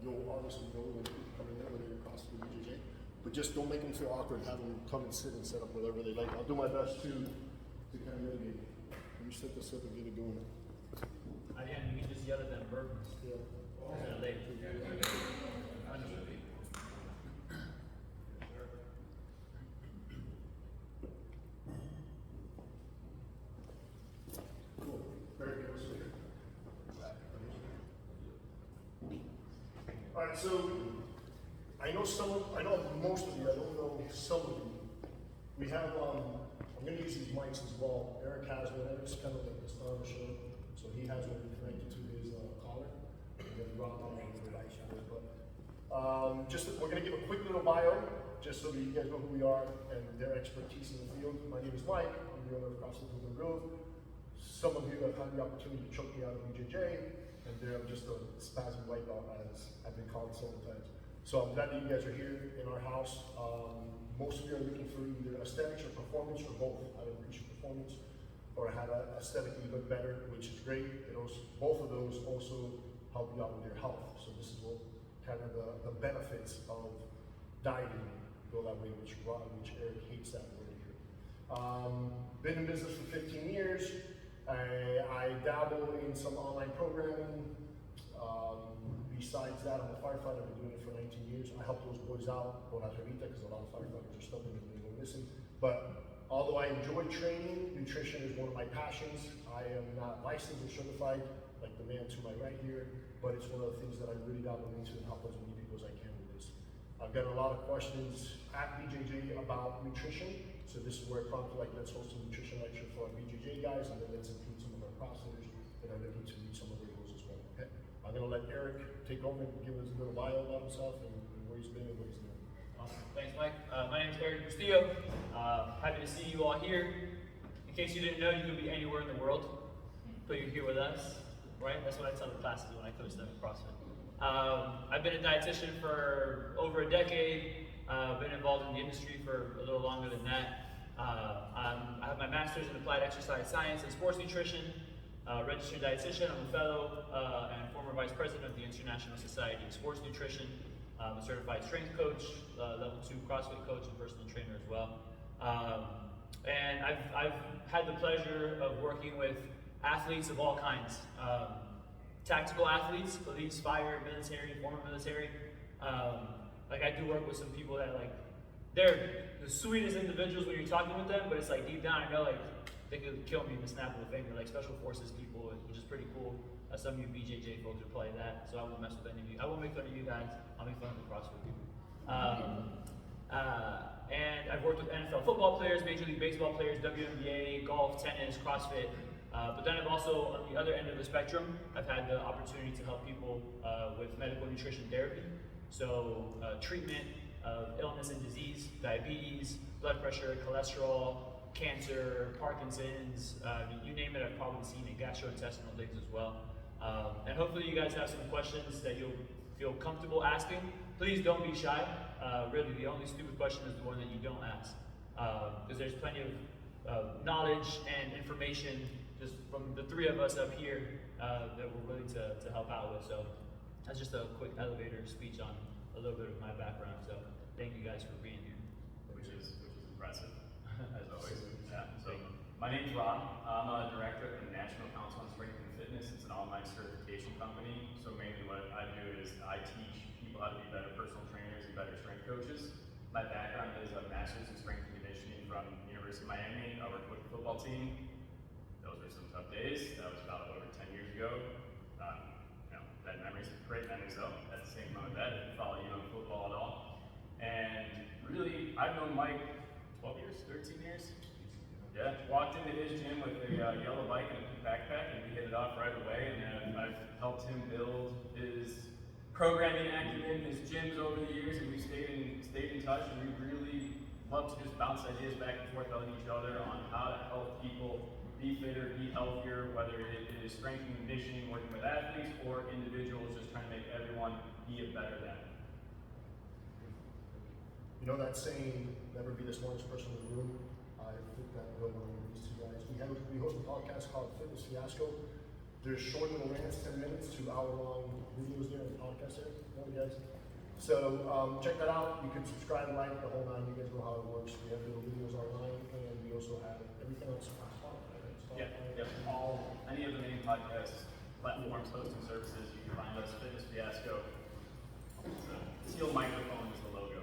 you'll obviously know when people come in there, whether you're CrossFit or BJJ. But just don't make them feel awkward. Have them come and sit and set up whatever they like. I'll do my best to kind of mitigate it. Let me set this up and get it going. At the end, you can just yell at them burdens. Yeah. Cool. Very good. All right, so I know most of you, I don't know some of you. We have, I'm going to use these mics as well. Eric has one, Eric's kind of like the star of the show. So he has one connected to his collar. And then Rob on the right shoulder. But we're going to give a quick little bio, just so that you guys know who we are and their expertise in the field. My name is Mike. I'm the owner of CrossFit Woodland Grove. Some of you have had the opportunity to choke me out of BJJ, and there I'm just a spasm white belt, as I've been called several times. So I'm glad that you guys are here in our house. Most of you are looking for either aesthetics or performance, or both. How to increase your performance, or how to aesthetically look better, which is great. Both of those also help you out with your health. So this is what kind of the benefits of dieting go that way, which Eric hates that word here. Been in business for 15 years. I dabble in some online programming. Besides that, I'm a firefighter. I've been doing it for 19 years. I help those boys out, because a lot of firefighters are stubborn and they go missing. But although I enjoy training, nutrition is one of my passions. I am not licensed or certified, like the man to my right here, but it's one of the things that I really dabble into and help as many people as I can with this. I've got a lot of questions at BJJ about nutrition, so this is where it prompted, like, let's host a nutrition lecture for our BJJ guys, and then let's include some of our CrossFitters that are looking to reach some of their goals as well. Okay? I'm gonna let Eric take over and give us a little bio about himself and where he's been and what he's doing. Awesome. Thanks, Mike. My name is Eric Castillo. Happy to see you all here. In case you didn't know, you could be anywhere in the world, but you're here with us, right? That's what I tell the classes when I coach them at CrossFit. I've been a dietitian for over a decade. Been involved in the industry for a little longer than that. I have my master's in applied exercise science and sports nutrition. Registered dietitian. I'm a fellow and former vice president of the International Society of Sports Nutrition. I'm a certified strength coach, level 2 CrossFit coach, and personal trainer as well. And I've had the pleasure of working with athletes of all kinds. Tactical athletes, police, fire, military, former military. Like, I do work with some people that, like, they're the sweetest individuals when you're talking with them, but it's like deep down I know, like, they could kill me in the snap of a finger, like special forces people, which is pretty cool. Some of you BJJ folks are probably that, so I won't mess with any of you. I won't make fun of you guys. I'll make fun of the CrossFit people. And I've worked with NFL football players, Major League Baseball players, WNBA, golf, tennis, CrossFit. But then I've also, on the other end of the spectrum, I've had the opportunity to help people with medical nutrition therapy. So treatment of illness and disease, diabetes, blood pressure, cholesterol, cancer, Parkinson's, you name it, I've probably seen it, gastrointestinal things as well. And hopefully you guys have some questions that you'll feel comfortable asking. Please don't be shy. Really, the only stupid question is the one that you don't ask. Because there's plenty of knowledge and information just from the three of us up here that we're willing to help out with. So that's just a quick elevator speech on a little bit of my background. So thank you guys for being here. Which is impressive, as always. Yeah. So my name's Rob. I'm a director at the National Council on Strength and Fitness. It's an online certification company. So mainly what I do is I teach people how to be better personal trainers and better strength coaches. My background is a master's in strength and conditioning from University of Miami. I work with the football team. Those were some tough days. That was about over 10 years ago. Bad memories, great memories though. At the same time, I didn't follow football at all. And really, I've known Mike 12 years, 13 years. Yeah, walked into his gym with a yellow bike and a backpack, and we hit it off right away. And I've helped him build his programming acumen, his gyms over the years, and we've stayed in touch. And we really love to just bounce ideas back and forth on each other on how to help people be fitter, be healthier, whether it is strength and conditioning, working with athletes, or individuals just trying to make everyone be a better them. You know that saying, never be the smartest person in the room? I think that real well with these two guys. We host a podcast called Fitness Fiasco. There's short little rants, 10 minutes to hour-long videos there and podcasts there. You know, guys. So check that out. You can subscribe, like, the whole nine. You guys know how it works. We have little videos online, and we also have everything else on Spotify. Right? Yep. Any of the main podcast platforms, hosting services, you can find us. Fitness Fiasco. Teal microphone is the logo.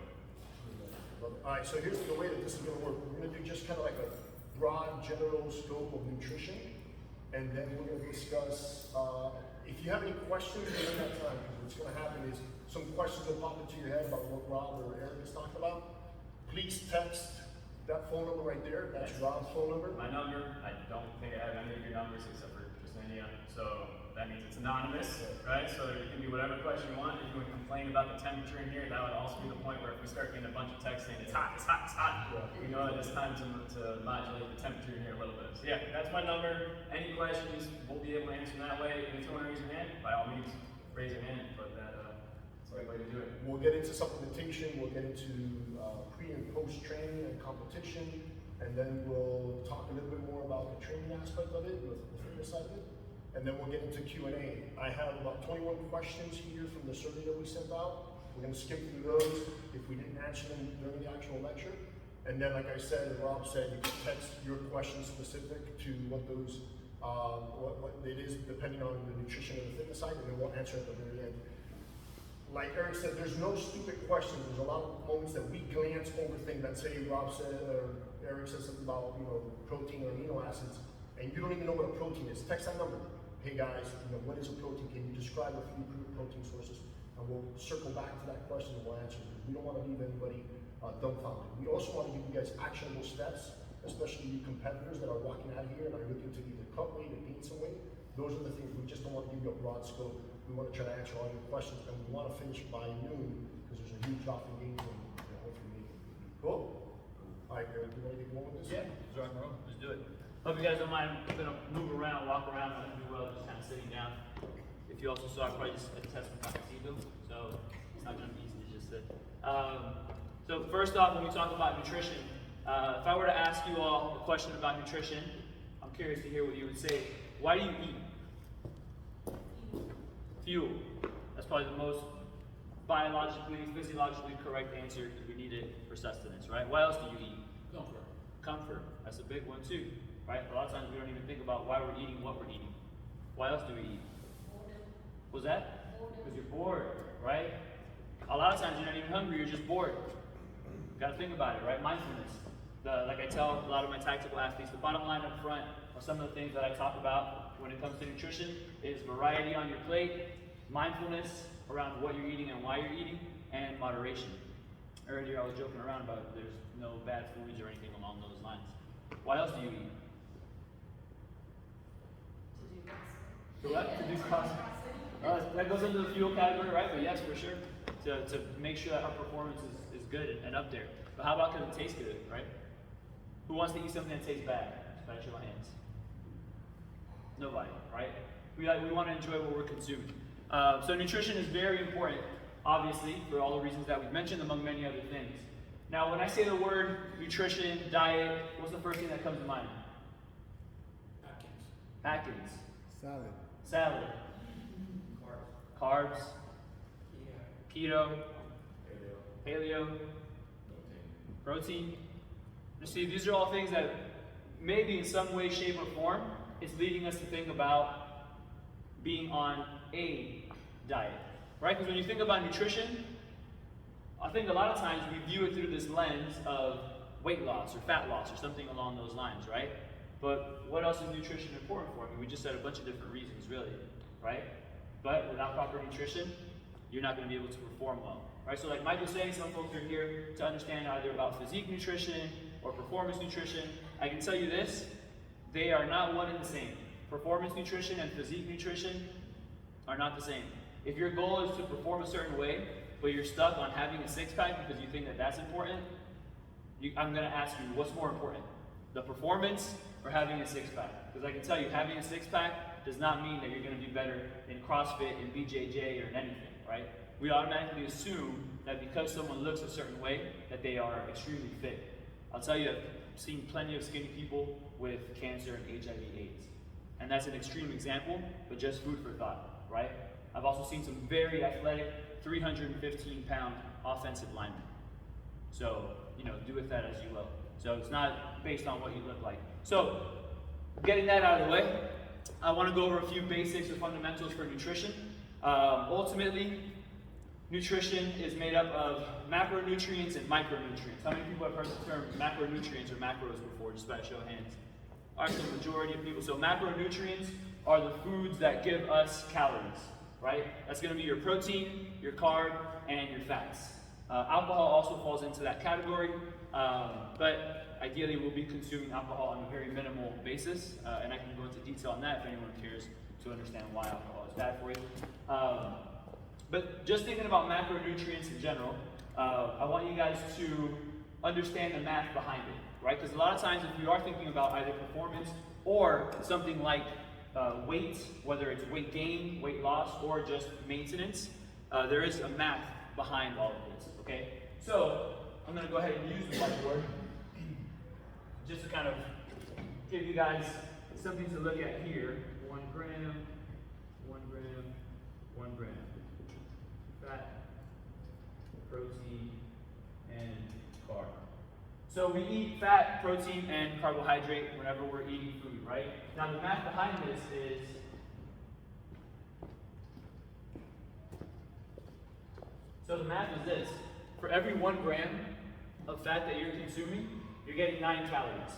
All right, so here's the way that this is going to work. We're going to do just kind of like a broad, general scope of nutrition, and then we're going to discuss. If you have any questions during that time, because what's going to happen is some questions will pop into your head about what Rob or Eric is talking about. Please text that phone number right there. That's Rob's phone number. My number. I don't think I have any of your numbers except for just India. So that means it's anonymous, right? So it can be whatever question you want. If you want to complain about the temperature in here, that would also be the point where if we start getting a bunch of texts saying it's hot, we know that it's time to modulate the temperature in here a little bit. So yeah, that's my number. Any questions, we'll be able to answer that way. And if you want to raise your hand, by all means, raise your hand and put that. That's the right way to do it. We'll get into supplementation. We'll get into pre and post training and competition, and then we'll talk a little bit more about the training aspect of it, the fitness side of it. And then we'll get into Q&A. I have about 21 questions here from the survey that we sent out. We're going to skip through those if we didn't answer them during the actual lecture. And then, like I said, and Rob said, you can text your questions specific to what those, what it is, depending on the nutrition and the fitness side, and then we'll answer at the very end. Like Eric said, there's no stupid questions. There's a lot of moments that we glance over things that say Rob said, or Eric said something about, protein or amino acids, and you don't even know what a protein is. Text that number. Hey guys, what is a protein? Can you describe a few protein sources? And we'll circle back to that question and we'll answer it. We don't want to leave anybody dumbfounded. We also want to give you guys actionable steps, especially you competitors that are walking out of here and are looking to either cut weight or gain some weight. Those are the things. We just don't want to give you a broad scope. We want to try to answer all your questions, and we want to finish by noon because there's a huge drop in games and hopefully make it. Cool? All right, Eric, you want to get going with this? Yeah, let's do it. Hope you guys don't mind. I'm gonna move around, walk around. I'm gonna do well just kind of sitting down. If you also saw, I probably just had to test my placebo, so it's not gonna be easy to just sit. So first off, when we talk about nutrition, if I were to ask you all a question about nutrition, I'm curious to hear what you would say. Why do you eat? Fuel. That's probably the most biologically, physiologically correct answer because we need it for sustenance, right? What else do you eat? Comfort. That's a big one too. Right? A lot of times we don't even think about why we're eating what we're eating. Why else do we eat? What's that? Because you're bored, right? A lot of times you're not even hungry, you're just bored. You gotta think about it, right? Mindfulness. Like I tell a lot of my tactical athletes, the bottom line up front are some of the things that I talk about when it comes to nutrition is variety on your plate, mindfulness around what you're eating and why you're eating, and moderation. Earlier I was joking around about there's no bad foods or anything along those lines. What else do you eat? To do CrossFit. That goes into the fuel category, right? But yes, for sure. To make sure that our performance is good and up there. But how about because it tastes good, right? Who wants to eat something that tastes bad? By show of hands. Nobody, right? We want to enjoy what we're consuming. So nutrition is very important, obviously, for all the reasons that we've mentioned, among many other things. Now, when I say the word nutrition, diet, what's the first thing that comes to mind? Atkins. Salad. Carbs. Keto. Paleo. Protein. You see, these are all things that maybe in some way, shape, or form, it's leading us to think about being on a diet, right? Because when you think about nutrition, I think a lot of times we view it through this lens of weight loss or fat loss or something along those lines, right? But what else is nutrition important for? I mean, we just said a bunch of different reasons, really, right? But without proper nutrition, you're not going to be able to perform well, right? So like Mike was saying, some folks are here to understand either about physique nutrition or performance nutrition. I can tell you this, they are not one and the same. Performance nutrition and physique nutrition are not the same. If your goal is to perform a certain way, but you're stuck on having a six-pack because you think that that's important, I'm going to ask you, what's more important? The performance or having a six-pack? Because I can tell you, having a six-pack does not mean that you're going to be better in CrossFit, in BJJ, or in anything, right? We automatically assume that because someone looks a certain way, that they are extremely fit. I'll tell you, I've seen plenty of skinny people with cancer and HIV/AIDS. and that's an extreme example, but just food for thought, right? I've also seen some very athletic 315-pound offensive linemen. So, do with that as you will. So it's not based on what you look like. So, getting that out of the way, I want to go over a few basics or fundamentals for nutrition. Ultimately, nutrition is made up of macronutrients and micronutrients. How many people have heard the term macronutrients or macros before, just by a show of hands? All right, so the majority of people. So macronutrients are the foods that give us calories, right? That's going to be your protein, your carb, and your fats. Alcohol also falls into that category, but ideally we'll be consuming alcohol on a very minimal basis, and I can go into detail on that if anyone cares to understand why alcohol is bad for you. But just thinking about macronutrients in general, I want you guys to understand the math behind it, right? Because a lot of times if you are thinking about either performance or something like weight, whether it's weight gain, weight loss, or just maintenance, there is a math behind all of this, okay? So I'm going to go ahead and use the whiteboard just to kind of give you guys something to look at here. 1 gram, 1 gram, 1 gram. Fat, protein, and carb. So we eat fat, protein, and carbohydrate whenever we're eating food, right? Now the math behind this is so the math is this. For every 1 gram of fat that you're consuming, you're getting 9 calories,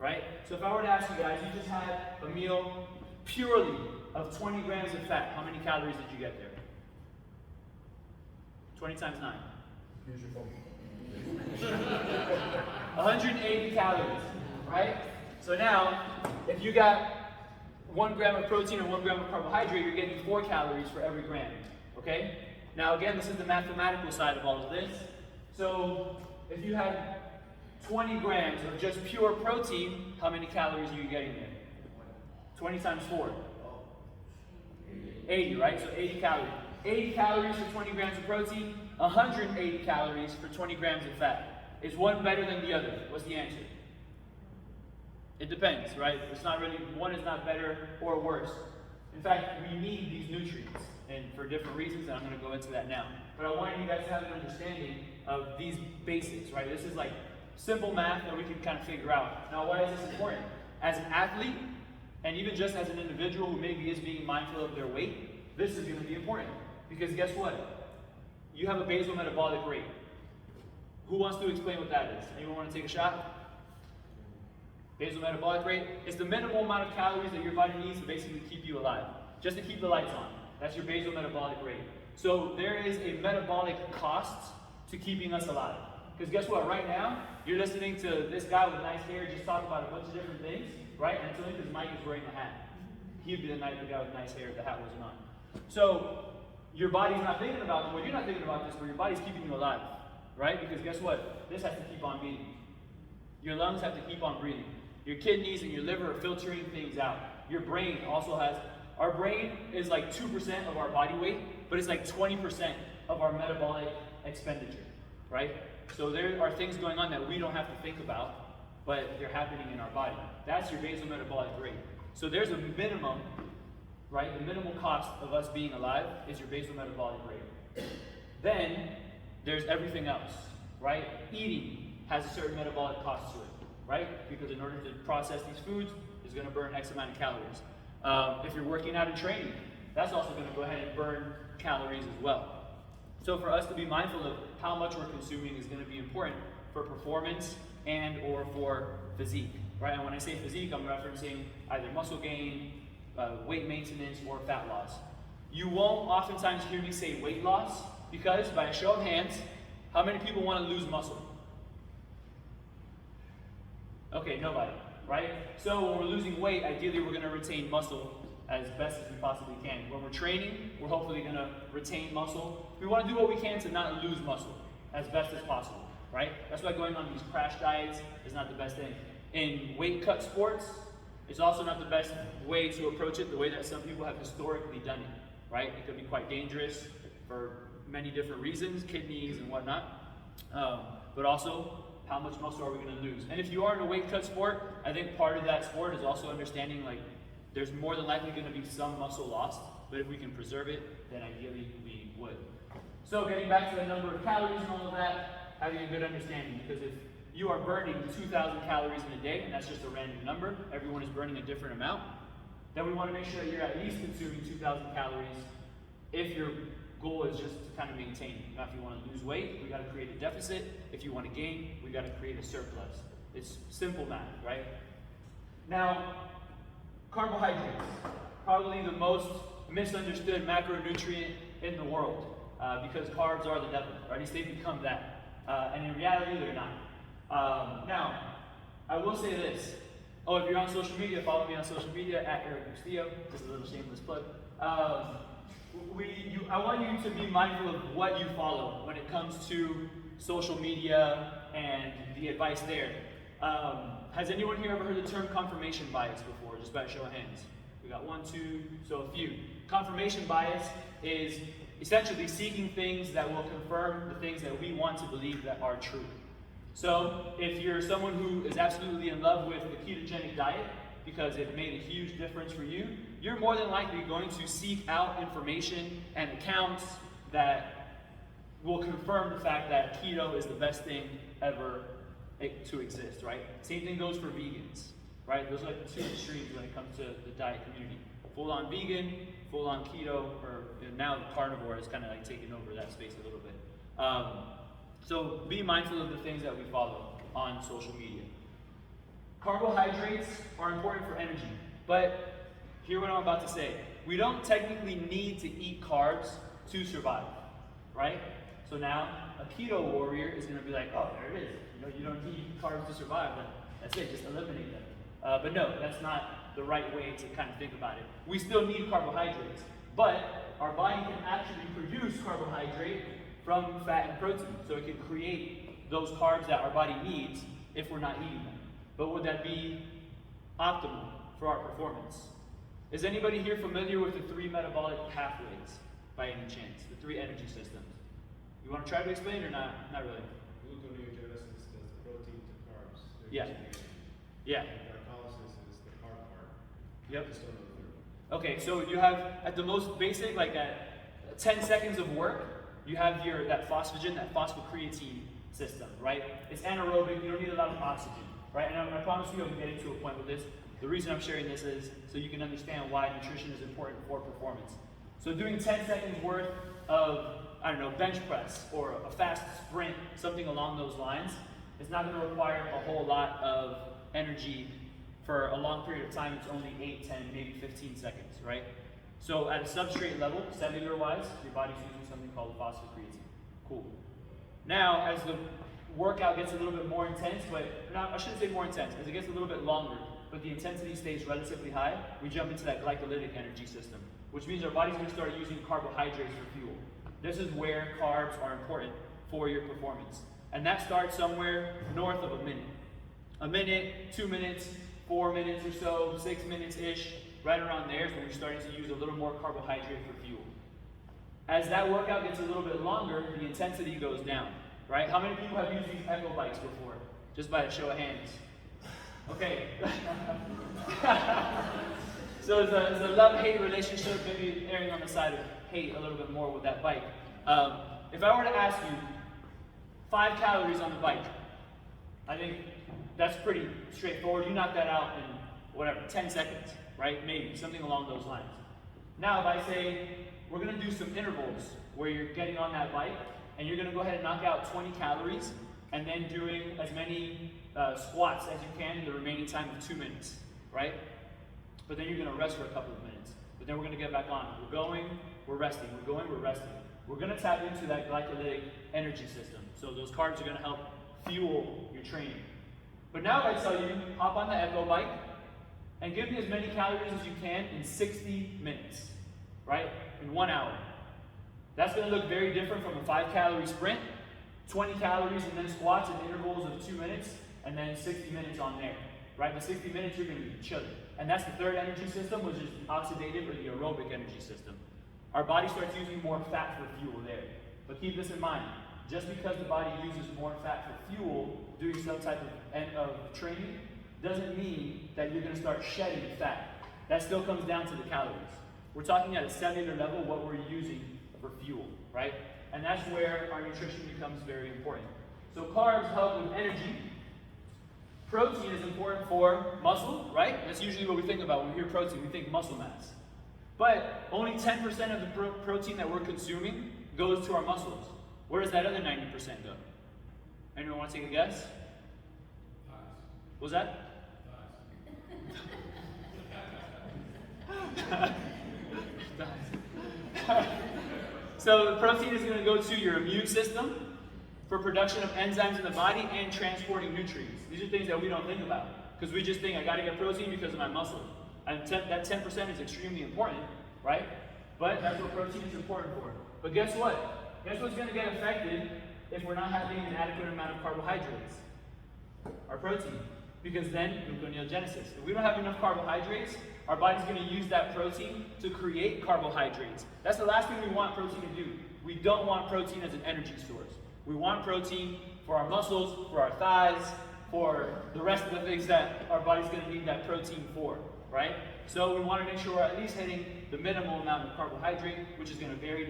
right? So if I were to ask you guys, you just had a meal purely of 20 grams of fat, how many calories did you get there? 20 times 9. Use your phone. 180 calories, right? So now, if you got 1 gram of protein and 1 gram of carbohydrate, you're getting 4 calories for every gram, okay? Now again, this is the mathematical side of all of this. So if you had 20 grams of just pure protein, how many calories are you getting there? 20 times 4. 80, right? So 80 calories. 80 calories for 20 grams of protein, 180 calories for 20 grams of fat. Is one better than the other? What's the answer? It depends, right? It's not really, one is not better or worse. In fact, we need these nutrients, and for different reasons, and I'm going to go into that now. But I wanted you guys to have an understanding of these basics, right? This is like simple math that we can kind of figure out. Now, why is this important? As an athlete, and even just as an individual who maybe is being mindful of their weight, this is going to be important. Because guess what? You have a basal metabolic rate. Who wants to explain what that is? Anyone want to take a shot? Basal metabolic rate is the minimal amount of calories that your body needs to basically keep you alive. Just to keep the lights on. That's your basal metabolic rate. So there is a metabolic cost to keeping us alive. Because guess what? Right now, you're listening to this guy with nice hair just talk about a bunch of different things, right? And it's only because Mike is wearing a hat. He'd be the guy with nice hair if the hat wasn't on. So your body's not thinking about, well, you're not thinking about this, but your body's keeping you alive, right? Because guess what? This has to keep on beating. Your lungs have to keep on breathing. Your kidneys and your liver are filtering things out. Your brain also has, our brain is like 2% of our body weight, but it's like 20% of our metabolic expenditure, right? So there are things going on that we don't have to think about, but they're happening in our body. That's your basal metabolic rate. So there's a minimum, right? The minimal cost of us being alive is your basal metabolic rate. Then there's everything else, right? Eating has a certain metabolic cost to it, right? Because in order to process these foods, it's going to burn X amount of calories. If you're working out and training, that's also going to go ahead and burn calories as well. So for us to be mindful of how much we're consuming is going to be important for performance and or for physique, right? And when I say physique, I'm referencing either muscle gain, weight maintenance, or fat loss. You won't oftentimes hear me say weight loss because, by a show of hands, how many people want to lose muscle? Okay, nobody, right? So when we're losing weight, ideally we're going to retain muscle as best as we possibly can. When we're training, we're hopefully going to retain muscle. We want to do what we can to not lose muscle as best as possible, right? That's why going on these crash diets is not the best thing. In weight cut sports, it's also not the best way to approach it, the way that some people have historically done it, right? It could be quite dangerous for many different reasons, kidneys and whatnot, but also how much muscle are we going to lose? And if you are in a weight cut sport, I think part of that sport is also understanding like there's more than likely going to be some muscle lost, but if we can preserve it, then ideally we would. So getting back to the number of calories and all of that, having a good understanding, because if you are burning 2,000 calories in a day, and that's just a random number, everyone is burning a different amount, then we want to make sure that you're at least consuming 2,000 calories if your goal is just to kind of maintain. Now, if you want to lose weight, we got to create a deficit. If you want to gain, we got to create a surplus. It's simple math, right? Now, carbohydrates, probably the most misunderstood macronutrient in the world, because carbs are the devil, or at least they've become that. And in reality, they're not. Now, I will say this. Oh, if you're on social media, follow me on social media at Eric Castillo. Just a little shameless plug. I want you to be mindful of what you follow when it comes to social media and the advice there. Has anyone here ever heard the term confirmation bias before? Just by a show of hands. We got 1, 2, so a few. Confirmation bias is essentially seeking things that will confirm the things that we want to believe that are true. So if you're someone who is absolutely in love with the ketogenic diet because it made a huge difference for you, you're more than likely going to seek out information and accounts that will confirm the fact that keto is the best thing ever to exist, right? Same thing goes for vegans, right? Those are like the two extremes when it comes to the diet community. Full-on vegan, full-on keto, or now carnivore is kind of like taking over that space a little bit. So be mindful of the things that we follow on social media. Carbohydrates are important for energy, but hear what I'm about to say. We don't technically need to eat carbs to survive, right? So now a keto warrior is going to be like, oh, there it is. You don't need carbs to survive. Then that's it. Just eliminate them. But no, that's not the right way to kind of think about it. We still need carbohydrates, but our body can actually produce carbohydrate from fat and protein. So it can create those carbs that our body needs if we're not eating them. But would that be optimal for our performance? Is anybody here familiar with the 3 metabolic pathways by any chance? The 3 energy systems? You want to try to explain or not? Not really. Gluconeogenesis is the protein to carbs. Yeah. Yeah. Glycolysis is the carb part. Yep. Just don't know the third. Okay, so you have at the most basic, like at 10 seconds of work, you have that phosphagen, that phosphocreatine system, right? It's anaerobic, you don't need a lot of oxygen, right? And I promise you I'm getting to a point with this. The reason I'm sharing this is so you can understand why nutrition is important for performance. So doing 10 seconds worth of, I don't know, bench press or a fast sprint, something along those lines, it's not going to require a whole lot of energy for a long period of time. It's only 8, 10, maybe 15 seconds, right? So at a substrate level, cellular-wise, your body's using something called phosphocreatine. Cool. Now, as the workout gets a little bit more intense, but I shouldn't say more intense, as it gets a little bit longer, but the intensity stays relatively high, we jump into that glycolytic energy system, which means our body's going to start using carbohydrates for fuel. This is where carbs are important for your performance. And that starts somewhere north of a minute. A minute, 2 minutes, 4 minutes or so, 6 minutes-ish, right around there is when you're starting to use a little more carbohydrate for fuel. As that workout gets a little bit longer, the intensity goes down, right? How many people have used these echo bikes before? Just by a show of hands. Okay. So it's a love-hate relationship, maybe erring on the side of hate a little bit more with that bike. If I were to ask you 5 calories on the bike, I think that's pretty straightforward. You knock that out in 10 seconds, right? Maybe, something along those lines. Now if I say, we're gonna do some intervals where you're getting on that bike and you're gonna go ahead and knock out 20 calories and then doing as many squats as you can in the remaining time of 2 minutes, right? But then you're gonna rest for a couple of minutes. But then we're gonna get back on. We're going, we're resting. We're going, we're resting. We're gonna tap into that glycolytic energy system. So those carbs are gonna help fuel your training. But now if I tell you, hop on the Echo bike and give me as many calories as you can in 60 minutes, right? In 1 hour. That's gonna look very different from a 5-calorie sprint, 20 calories and then squats in intervals of 2 minutes, and then 60 minutes on there, right? The 60 minutes you're gonna be chilling. And that's the third energy system, which is the oxidative or the aerobic energy system. Our body starts using more fat for fuel there. But keep this in mind, just because the body uses more fat for fuel doing some type of training doesn't mean that you're gonna start shedding fat. that still comes down to the calories. We're talking at a cellular level what we're using for fuel, right? And that's where our nutrition becomes very important. So carbs help with energy. Protein is important for muscle, right? That's usually what we think about when we hear protein. We think muscle mass. But only 10% of the protein that we're consuming goes to our muscles. Where does that other 90% go? Anyone want to take a guess? What was that? So the protein is going to go to your immune system for production of enzymes in the body and transporting nutrients. These are things that we don't think about because we just think I got to get protein because of my muscle. And that 10% is extremely important, right? But that's what protein is important for. But guess what? Guess what's going to get affected if we're not having an adequate amount of carbohydrates? Our protein. Because then gluconeogenesis. If we don't have enough carbohydrates, our body's going to use that protein to create carbohydrates. That's the last thing we want protein to do. We don't want protein as an energy source. We want protein for our muscles, for our thighs, for the rest of the things that our body's going to need that protein for, right? So we want to make sure we're at least hitting the minimal amount of carbohydrate, which is going to vary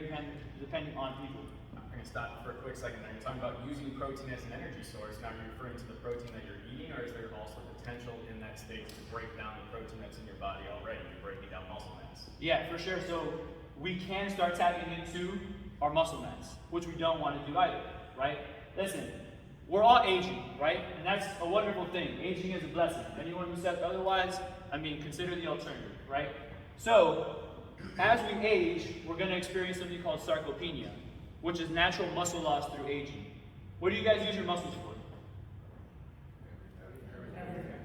depending on people. I'm going to stop for a quick second there. You're talking about using protein as an energy source. Now you're referring to the protein that you're eating, or is there also potential in that state to break down the protein that's in your body already? You're breaking down muscle mass. Yeah, for sure. So we can start tapping into our muscle mass, which we don't want to do either, right? Listen, we're all aging, right? And that's a wonderful thing. Aging is a blessing. Anyone who says otherwise, I mean, consider the alternative, right? So, as we age, we're going to experience something called sarcopenia, which is natural muscle loss through aging. What do you guys use your muscles for?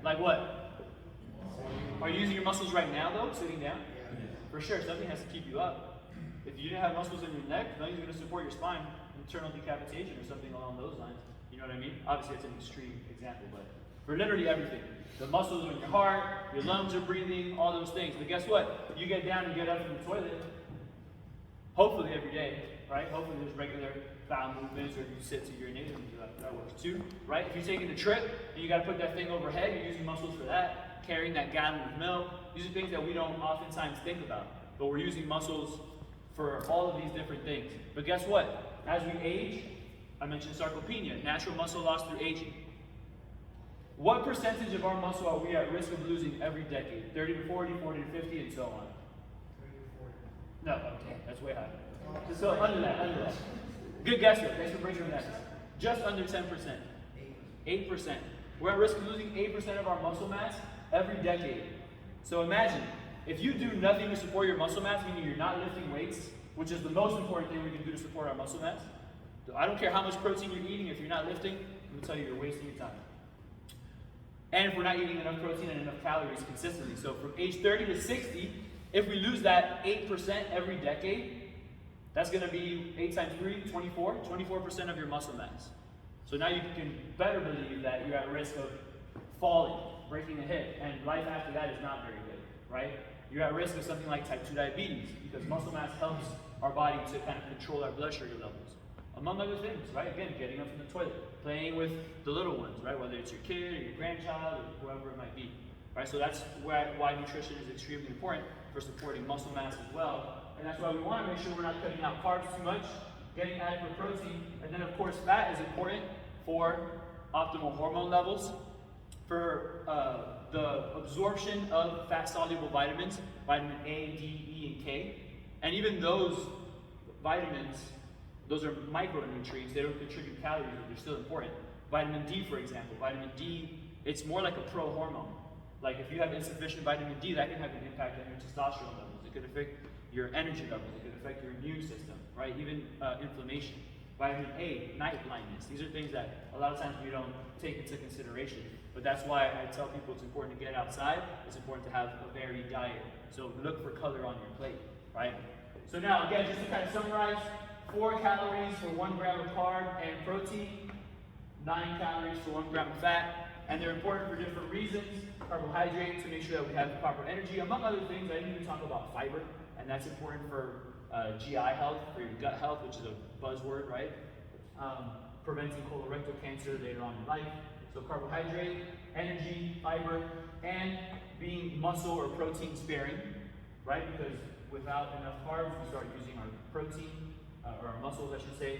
Like what? Are you using your muscles right now, though, sitting down? For sure, something has to keep you up. If you didn't have muscles in your neck, nothing's going to support your spine. Internal decapitation or something along those lines. You know what I mean? Obviously, it's an extreme example, but for literally everything. The muscles in your heart, your lungs are breathing, all those things. But guess what? You get down and get up from the toilet, hopefully every day, right? Hopefully there's regular bowel movements, or if you sit to urinate, and that works too, right? If you're taking a trip and you got to put that thing overhead, you're using muscles for that. Carrying that gallon of milk. These are things that we don't oftentimes think about, but we're using muscles for all of these different things. But guess what? As we age, I mentioned sarcopenia, natural muscle loss through aging. What percentage of our muscle are we at risk of losing every decade? 30 to 40, 40 to 50, and so on. 30 to 40. No, okay, that's way higher. So under that. Good guess, though. Thanks for bringing that. Just under 10%. 8%. We're at risk of losing 8% of our muscle mass every decade. So imagine, if you do nothing to support your muscle mass, meaning you're not lifting weights, which is the most important thing we can do to support our muscle mass. I don't care how much protein you're eating, if you're not lifting, I'm going to tell you, you're wasting your time. And if we're not eating enough protein and enough calories consistently. So from age 30 to 60, if we lose that 8% every decade, that's going to be 8 times 3, 24% of your muscle mass. So now you can better believe that you're at risk of falling, breaking a hip, and life after that is not very good, right? You're at risk of something like type 2 diabetes, because muscle mass helps our body to kind of control our blood sugar levels. Among other things, right? Again, getting up from the toilet, playing with the little ones, right? Whether it's your kid or your grandchild or whoever it might be, right? So that's why nutrition is extremely important for supporting muscle mass as well. And that's why we want to make sure we're not cutting out carbs too much, getting adequate protein, and then of course fat is important for optimal hormone levels, for the absorption of fat-soluble vitamins, vitamin A, D, E, and K. And even those vitamins, those are micronutrients, they don't contribute calories, but they're still important. Vitamin D, for example, vitamin D, it's more like a pro-hormone. Like if you have insufficient vitamin D, that can have an impact on your testosterone levels. It could affect your energy levels, it could affect your immune system, right? Even inflammation. Vitamin A, night blindness. These are things that a lot of times we don't take into consideration. But that's why I tell people it's important to get outside. It's important to have a varied diet. So look for color on your plate, right? So now, again, just to kind of summarize, 4 calories for 1 gram of carb and protein, 9 calories for 1 gram of fat, and they're important for different reasons. Carbohydrates to make sure that we have the proper energy. Among other things, I didn't even talk about fiber, and that's important for GI health, for your gut health, which is a buzzword, right? Preventing colorectal cancer later on in life. So carbohydrate, energy, fiber, and being muscle or protein sparing, right? Because without enough carbs, we start using our protein, or our muscles, I should say,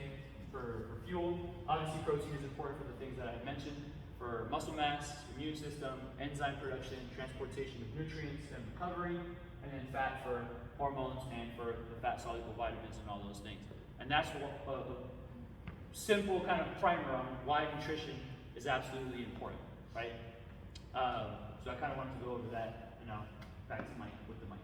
for fuel. Obviously, protein is important for the things that I mentioned, for muscle mass, immune system, enzyme production, transportation of nutrients and recovery, and then fat for hormones and for the fat-soluble vitamins and all those things. And that's a simple kind of primer on why nutrition is absolutely important, right? So I kind of wanted to go over that, and now back to Mike with the mic.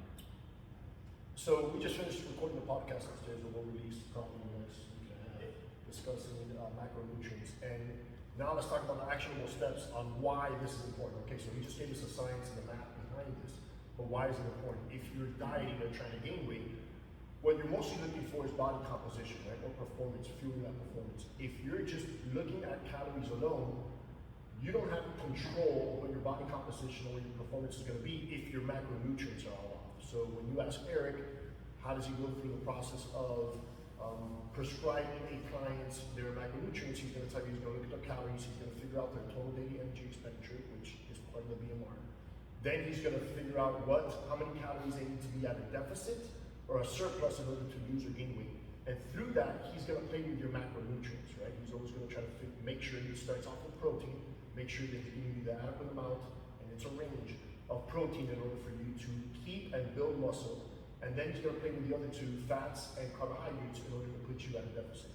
So we just finished recording the podcast upstairs, and we'll release probably the next week and a half, discussing macronutrients. And now let's talk about the actionable steps on why this is important. Okay, so he just gave us the science and the math behind this, but why is it important? If you're dieting or trying to gain weight, what you're mostly looking for is body composition, right? Or performance, fueling that performance. If you're just looking at calories alone, you don't have control over your body composition or what your performance is going to be if your macronutrients are all off. So when you ask Eric, how does he go through the process of prescribing a client their macronutrients, he's going to tell you he's going to look at their calories, he's going to figure out their total daily energy expenditure, which is part of the BMR. Then he's going to figure out how many calories they need to be at a deficit or a surplus in order to lose or gain weight. And through that, he's going to play with your macronutrients, right? He's always going to try to make sure he starts off with protein, make sure that he's giving you the adequate amount, and it's a range of protein in order for you to keep and build muscle. And then he's going to play with the other two, fats and carbohydrates, in order to put you at a deficit.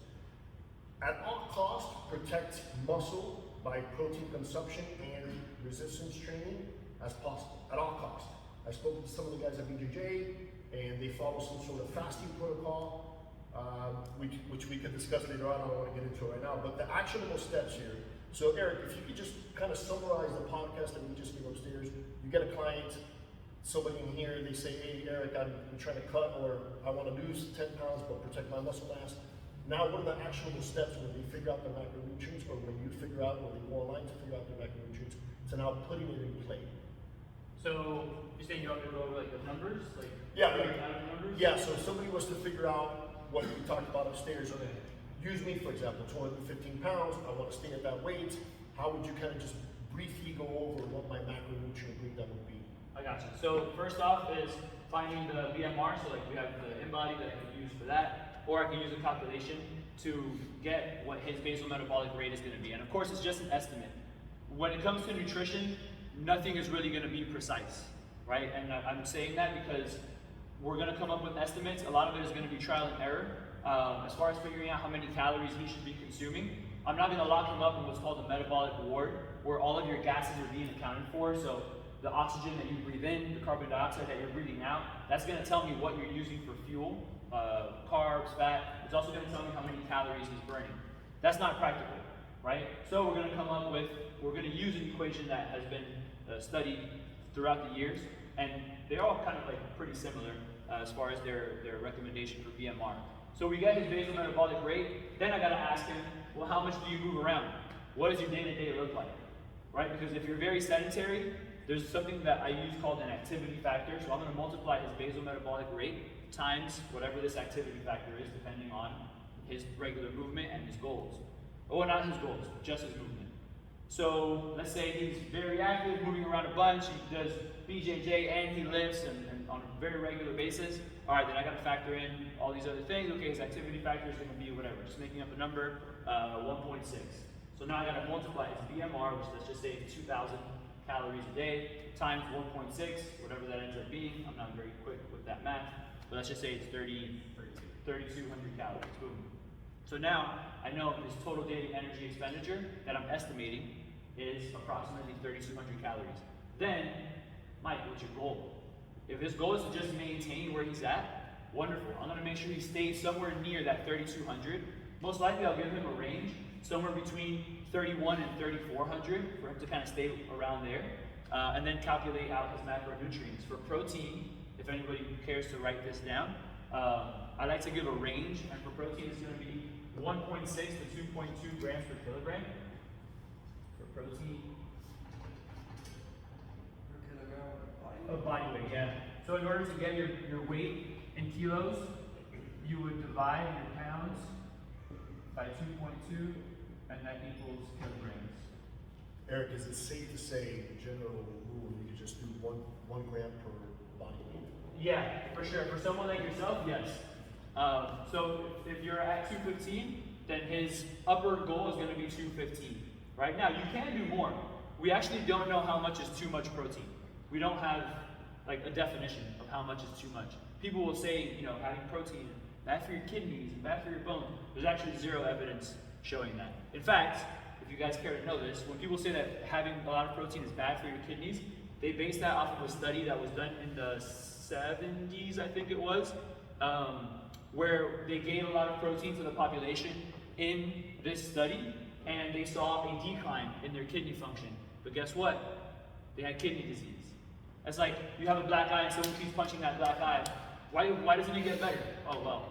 At all costs, protect muscle by protein consumption and resistance training as possible, at all costs. I spoke to some of the guys at BJJ, and they follow some sort of fasting protocol, which we could discuss later on. I don't want to get into it right now, but the actionable steps here. So Eric, if you could just kind of summarize the podcast that we just gave upstairs. You get a client, somebody in here, they say, hey Eric, I'm trying to cut, or I want to lose 10 pounds but protect my muscle mass. Now what are the actionable steps when they figure out their macronutrients, or when you figure out, or they go online to figure out their macronutrients, to now putting it in play? So you're saying you want me to go over like the numbers, like Yeah, numbers? yeah. So if somebody was to figure out what we talked about upstairs. Okay. Use me, for example, 215 pounds, I want to stay at that weight. How would you kind of just briefly go over what my macronutrient breakdown would be? I got you. So first off is finding the BMR. So like we have the InBody that I can use for that, or I can use a calculation to get what his basal metabolic rate is going to be. And of course, it's just an estimate. When it comes to nutrition, nothing is really going to be precise, right? And I'm saying that because we're going to come up with estimates. A lot of it is going to be trial and error. As far as figuring out how many calories he should be consuming, I'm not going to lock him up in what's called a metabolic ward, where all of your gases are being accounted for. So the oxygen that you breathe in, the carbon dioxide that you're breathing out, that's going to tell me what you're using for fuel, carbs, fat. It's also going to tell me how many calories he's burning. That's not practical, right? So we're going to use an equation that has been studied throughout the years, and they're all kind of like pretty similar as far as their recommendation for BMR. So we get his basal metabolic rate, then I gotta ask him, well, how much do you move around? What does your day-to-day look like, right? Because if you're very sedentary, there's something that I use called an activity factor. So I'm gonna multiply his basal metabolic rate times whatever this activity factor is, depending on his regular movement and his goals. Or not his goals, just his movement. So let's say he's very active, moving around a bunch, he does BJJ and he lifts and on a very regular basis. All right, then I gotta factor in all these other things. Okay, his activity factor is gonna be whatever, just making up a number, 1.6. So now I gotta multiply his BMR, which let's just say is 2,000 calories a day, times 1.6, whatever that ends up being. I'm not very quick with that math, but let's just say it's 3,200 calories, boom. So now I know his total daily energy expenditure that I'm estimating is approximately 3,200 calories. Then, Mike, what's your goal? If his goal is to just maintain where he's at, wonderful. I'm gonna make sure he stays somewhere near that 3,200. Most likely I'll give him a range, somewhere between 3,100 and 3,400 for him to kind of stay around there. And then calculate out his macronutrients. For protein, if anybody cares to write this down, I like to give a range, and for protein it's gonna be 1.6 to 2.2 grams per kilogram. For protein. Of body weight, yeah. So in order to get your weight in kilos, you would divide your pounds by 2.2, and that equals kilograms. Eric, is it safe to say, the general rule, you could just do one gram per body weight? Yeah, for sure. For someone like yourself, yes. So if you're at 215, then his upper goal is going to be 215. Right now, you can do more. We actually don't know how much is too much protein. We don't have like a definition of how much is too much. People will say, you know, having protein bad for your kidneys and bad for your bones. There's actually zero evidence showing that. In fact, if you guys care to know this, when people say that having a lot of protein is bad for your kidneys, they base that off of a study that was done in the 70s, I think it was, where they gave a lot of protein to the population in this study, and they saw a decline in their kidney function. But guess what? They had kidney disease. It's like you have a black eye and someone keeps punching that black eye. Why doesn't it get better? Oh, well,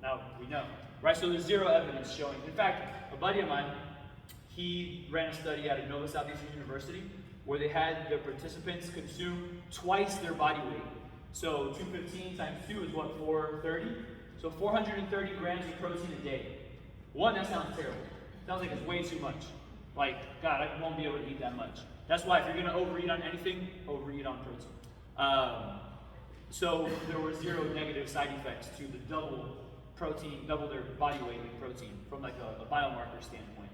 now we know. Right, so there's zero evidence showing. In fact, a buddy of mine, he ran a study out of Nova Southeastern University where they had their participants consume twice their body weight. So 215 times 2 is what, 430? So 430 grams of protein a day. One, that sounds terrible. Sounds like it's way too much. Like, God, I won't be able to eat that much. That's why if you're gonna overeat on anything, overeat on protein. So there were zero negative side effects to the double their body weight in protein from like a biomarker standpoint.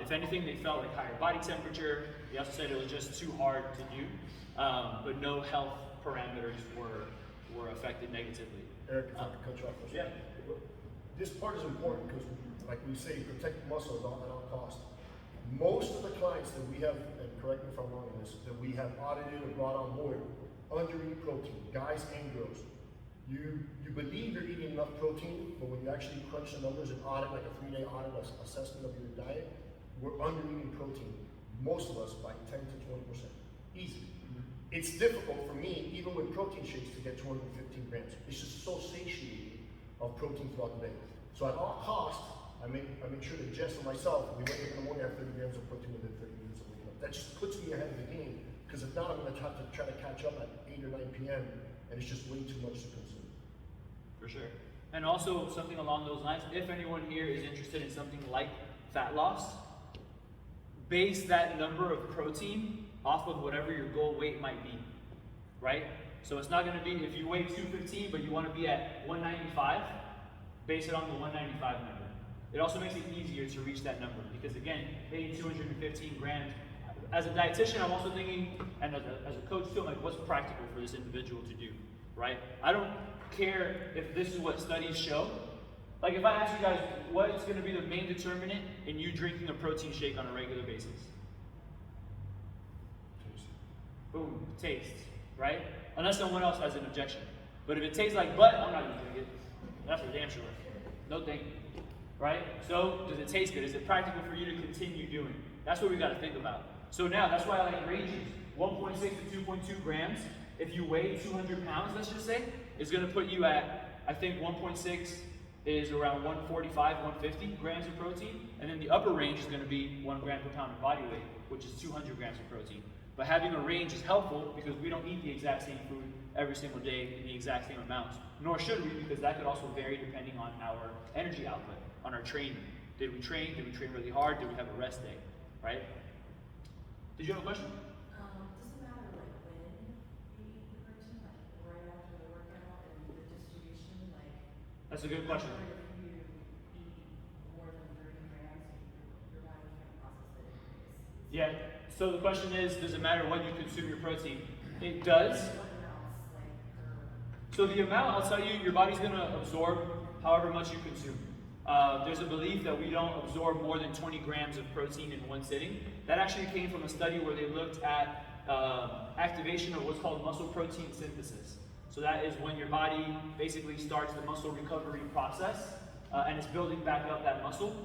If anything, they felt like higher body temperature. They also said it was just too hard to do, but no health parameters were affected negatively. Eric, if I could cut you off for a second. Yeah. This part is important because, like we say, protect muscle at all costs. Most of the clients that we have, and correct me if I'm wrong in this, that we have audited or brought on board, undereat protein, guys and girls. You believe you're eating enough protein, but when you actually crunch the numbers and audit, like a 3-day audit assessment of your diet, we're under-eating protein, most of us, by 10 to 20%. Easy. It's difficult for me, even with protein shakes, to get 215 grams. It's just so satiating of protein throughout the day. So at all costs, I make sure that Jess and myself, we wake up in the morning, have 30 grams of protein within 30 minutes of waking up. That just puts me ahead of the game, because if not, I'm going to try to catch up at 8 or 9 p.m., and it's just way too much to consume. For sure. And also something along those lines, if anyone here is interested in something like fat loss, base that number of protein off of whatever your goal weight might be, right? So it's not going to be, if you weigh 215 but you want to be at 195, base it on the 195 number. It also makes it easier to reach that number because again, hitting 215 grams, as a dietitian, I'm also thinking, and as a coach too, I'm like, what's practical for this individual to do, right? I don't care if this is what studies show. Like if I ask you guys, what's going to be the main determinant in you drinking a protein shake on a regular basis? Boom, taste, right? Unless someone else has an objection. But if it tastes like butt, I'm not using it. That's for damn sure. No thank you, right? So does it taste good? Is it practical for you to continue doing? That's what we got to think about. So now, that's why I like ranges. 1.6 to 2.2 grams. If you weigh 200 pounds, let's just say, is going to put you at, I think 1.6 is around 145, 150 grams of protein. And then the upper range is going to be 1 gram per pound of body weight, which is 200 grams of protein. But having a range is helpful because we don't eat the exact same food every single day in the exact same amounts. Nor should we, because that could also vary depending on our energy output, on our training. Did we train? Did we train really hard? Did we have a rest day, right? Did you have a question? Doesn't matter like when you eat the protein, like right after the workout and the distribution, like. That's a good question. If you eat more than 30 grams, your body can't process it. Yeah. So the question is, does it matter when you consume your protein? It does. What amounts, like, So the amount, I'll tell you, your body's going to absorb however much you consume. There's a belief that we don't absorb more than 20 grams of protein in one sitting. That actually came from a study where they looked at activation of what's called muscle protein synthesis. So that is when your body basically starts the muscle recovery process and it's building back up that muscle.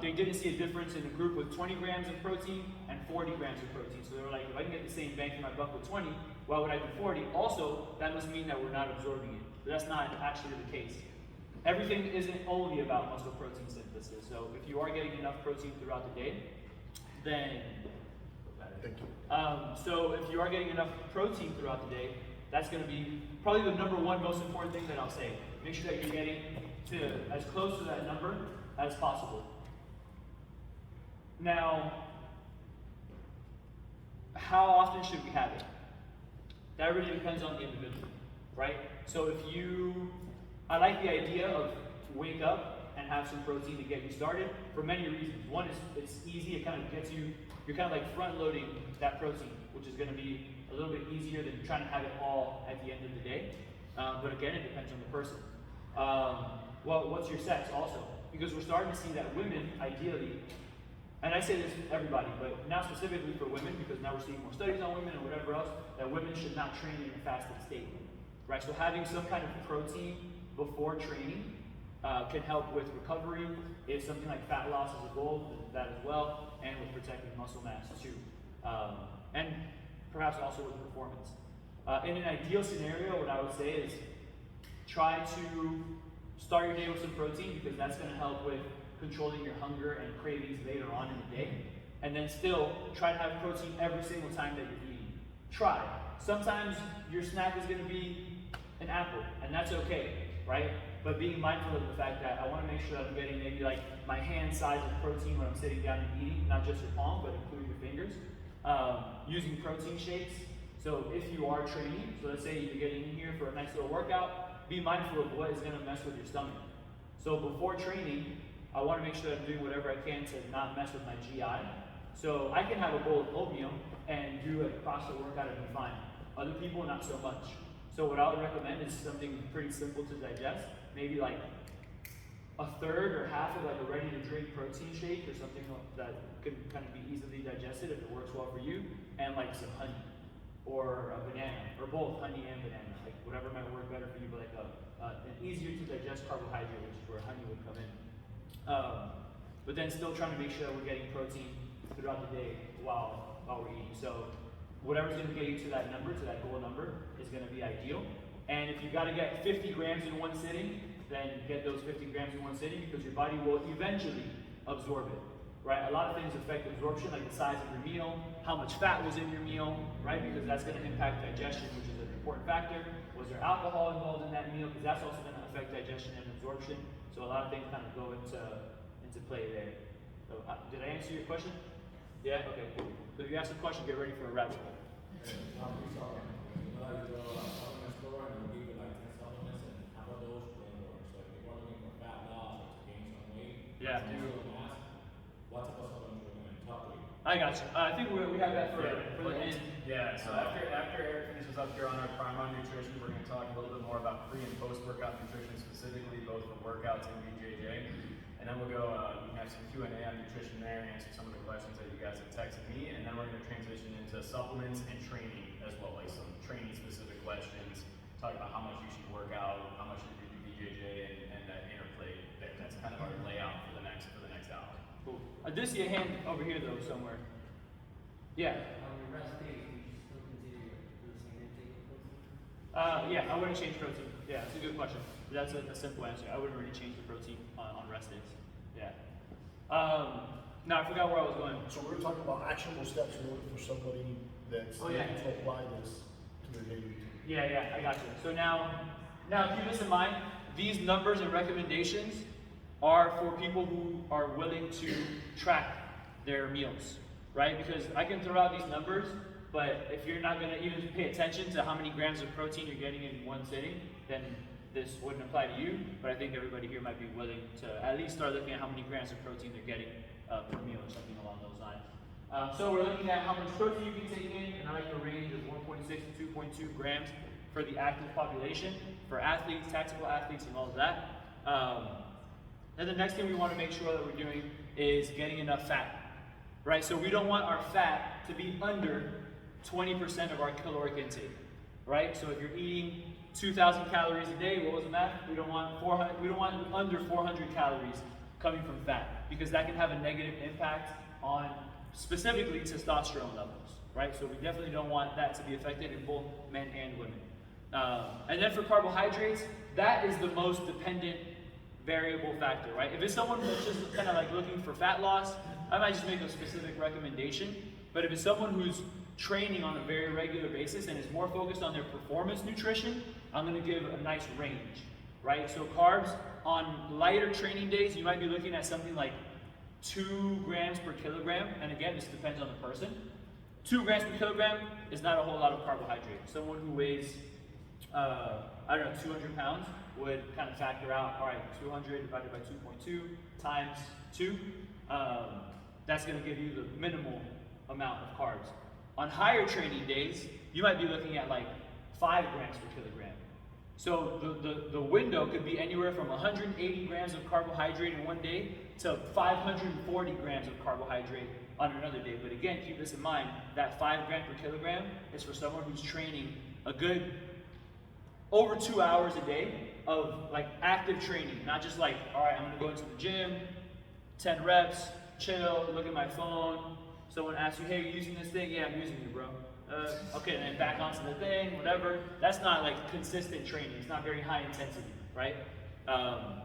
They didn't see a difference in a group with 20 grams of protein and 40 grams of protein. So they were like, if I can get the same bang for my buck with 20, why would I do 40? Also, that must mean that we're not absorbing it. But that's not actually the case. Everything isn't only about muscle protein synthesis. So if you are getting enough protein throughout the day, then Thank you. so if you are getting enough protein throughout the day, that's going to be probably the number one most important thing that I'll say. Make sure that you're getting to as close to that number as possible. Now, how often should we have it? That really depends on the individual, right? So I like the idea of wake up and have some protein to get you started for many reasons. One is it's easy, it kind of gets you, you're kind of like front loading that protein, which is gonna be a little bit easier than trying to have it all at the end of the day. But again, it depends on the person. Well, what's your sex also? Because we're starting to see that women, ideally, and I say this to everybody, but now specifically for women, because now we're seeing more studies on women and whatever else, that women should not train in a fasted state, right? So having some kind of protein before training can help with recovery. If something like fat loss is a goal, that as well, and with protecting muscle mass too, and perhaps also with performance. In an ideal scenario, what I would say is try to start your day with some protein, because that's going to help with controlling your hunger and cravings later on in the day. And then still try to have protein every single time that you're eating. Try. Sometimes your snack is going to be an apple, and that's okay, right? But being mindful of the fact that I want to make sure that I'm getting maybe like my hand size of protein when I'm sitting down and eating, not just your palm, but including your fingers. Using protein shakes. So if you are training, so let's say you're getting in here for a nice little workout, be mindful of what is going to mess with your stomach. So before training, I want to make sure that I'm doing whatever I can to not mess with my GI. So I can have a bowl of oatmeal and do a CrossFit workout and be fine. Other people, not so much. So what I would recommend is something pretty simple to digest. Maybe like a third or half of like a ready-to-drink protein shake or something that can kind of be easily digested if it works well for you, and like some honey or a banana, or both honey and banana, like whatever might work better for you, but like an easier to digest carbohydrate, which is where honey would come in. But then still trying to make sure that we're getting protein throughout the day while we're eating. So whatever's going to get you to that number, to that goal number, is going to be ideal. And if you got to get 50 grams in one sitting, then get those 50 grams in one sitting, because your body will eventually absorb it, right? A lot of things affect absorption, like the size of your meal, how much fat was in your meal, right? Because that's going to impact digestion, which is an important factor. Was there alcohol involved in that meal? Because that's also going to affect digestion and absorption. So a lot of things kind of go into play there. So did I answer your question? Yeah? Okay, cool. So if you ask a question, get ready for a rabbit hole. Yeah. I got you. I think we have that for the end. Yeah, so after Eric finishes up here on our Prime on Nutrition, we're going to talk a little bit more about pre and post-workout nutrition, specifically both for workouts and BJJ. And then we'll go, we have some Q&A on nutrition there and answer some of the questions that you guys have texted me. And then we're going to transition into supplements and training as well, like some training-specific questions, talking about how much you should work out, how much you should do BJJ, and that interplay there. That's kind of our layout for the next hour. Cool. I did see a hand over here though somewhere. Yeah. On your rest days, do you still continue the same intake of protein? Yeah, I wouldn't change protein. Yeah, that's a good question. That's a simple answer. I wouldn't really change the protein on rest days. Yeah. Now I forgot where I was going. So we were talking about actionable steps in order for somebody that's looking to apply this to their daily routine. Yeah, I got you. So now keep this in mind. These numbers and recommendations are for people who are willing to track their meals, right? Because I can throw out these numbers, but if you're not going to even pay attention to how many grams of protein you're getting in one sitting, then this wouldn't apply to you. But I think everybody here might be willing to at least start looking at how many grams of protein they're getting per meal or something along those lines. So we're looking at how much protein you can take in, and I like the range of 1.6 to 2.2 grams for the active population, for athletes, tactical athletes, and all of that. And the next thing we want to make sure that we're doing is getting enough fat, right? So we don't want our fat to be under 20% of our caloric intake, right? So if you're eating 2,000 calories a day, what was the math? We don't want under 400 calories coming from fat, because that can have a negative impact on specifically testosterone levels, right? So we definitely don't want that to be affected in both men and women. And then for carbohydrates, that is the most dependent variable factor, right? If it's someone that's just kind of like looking for fat loss, I might just make a specific recommendation. But if it's someone who's training on a very regular basis and is more focused on their performance nutrition, I'm going to give a nice range, right? So carbs on lighter training days, you might be looking at something like 2 grams per kilogram. And again, this depends on the person. 2 grams per kilogram is not a whole lot of carbohydrate. Someone who weighs, I don't know, 200 pounds would kind of factor out, all right, 200 divided by 2.2 times 2. That's going to give you the minimal amount of carbs. On higher training days, you might be looking at like 5 grams per kilogram. So the window could be anywhere from 180 grams of carbohydrate in one day to 540 grams of carbohydrate on another day. But again, keep this in mind, that 5 grams per kilogram is for someone who's training a good over 2 hours a day of like active training, not just like, all right, I'm gonna go into the gym, 10 reps, chill, look at my phone. Someone asks you, hey, you using this thing? Yeah, I'm using it, bro. Okay, and then back onto the thing, whatever. That's not like consistent training. It's not very high intensity, right?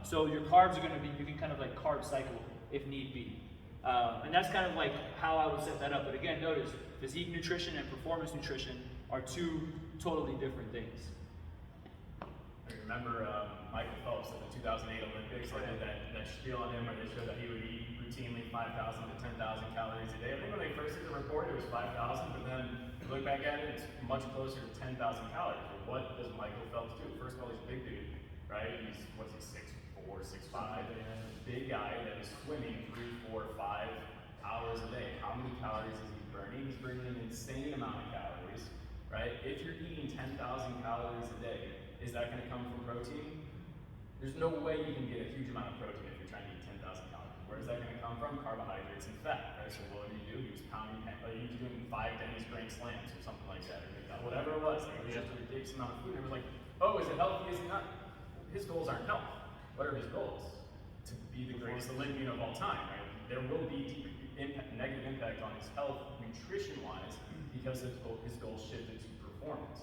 So your carbs are gonna be, you can kind of like carb cycle if need be. And that's kind of like how I would set that up. But again, notice physique nutrition and performance nutrition are 2 totally different things. I remember Michael Phelps at the 2008 Olympics. I did that spiel on him where they showed that he would eat routinely 5,000 to 10,000 calories a day. I think when they first did the report, it was 5,000, but then you look back at it, it's much closer to 10,000 calories. But what does Michael Phelps do? First of all, he's a big dude, right? He's, what's he, 6'4", 6'5", big guy that is swimming 3, 4, 5 hours a day. How many calories is he burning? He's burning an insane amount of calories, right? If you're eating 10,000 calories a day, is that going to come from protein? There's no way you can get a huge amount of protein if you're trying to eat 10,000 calories. Where is that going to come from? Carbohydrates and fat, right? So what did he do? He was pounding, he was doing 5 Denny's Grand Slams or something like that, or whatever it was. Like, it was just a ridiculous amount of food. And it was like, oh, is it healthy? Is it not? His goals aren't health. What are his goals? To be the greatest Olympian of all time, right? There will be negative impact on his health, nutrition-wise, because his goals shifted to performance,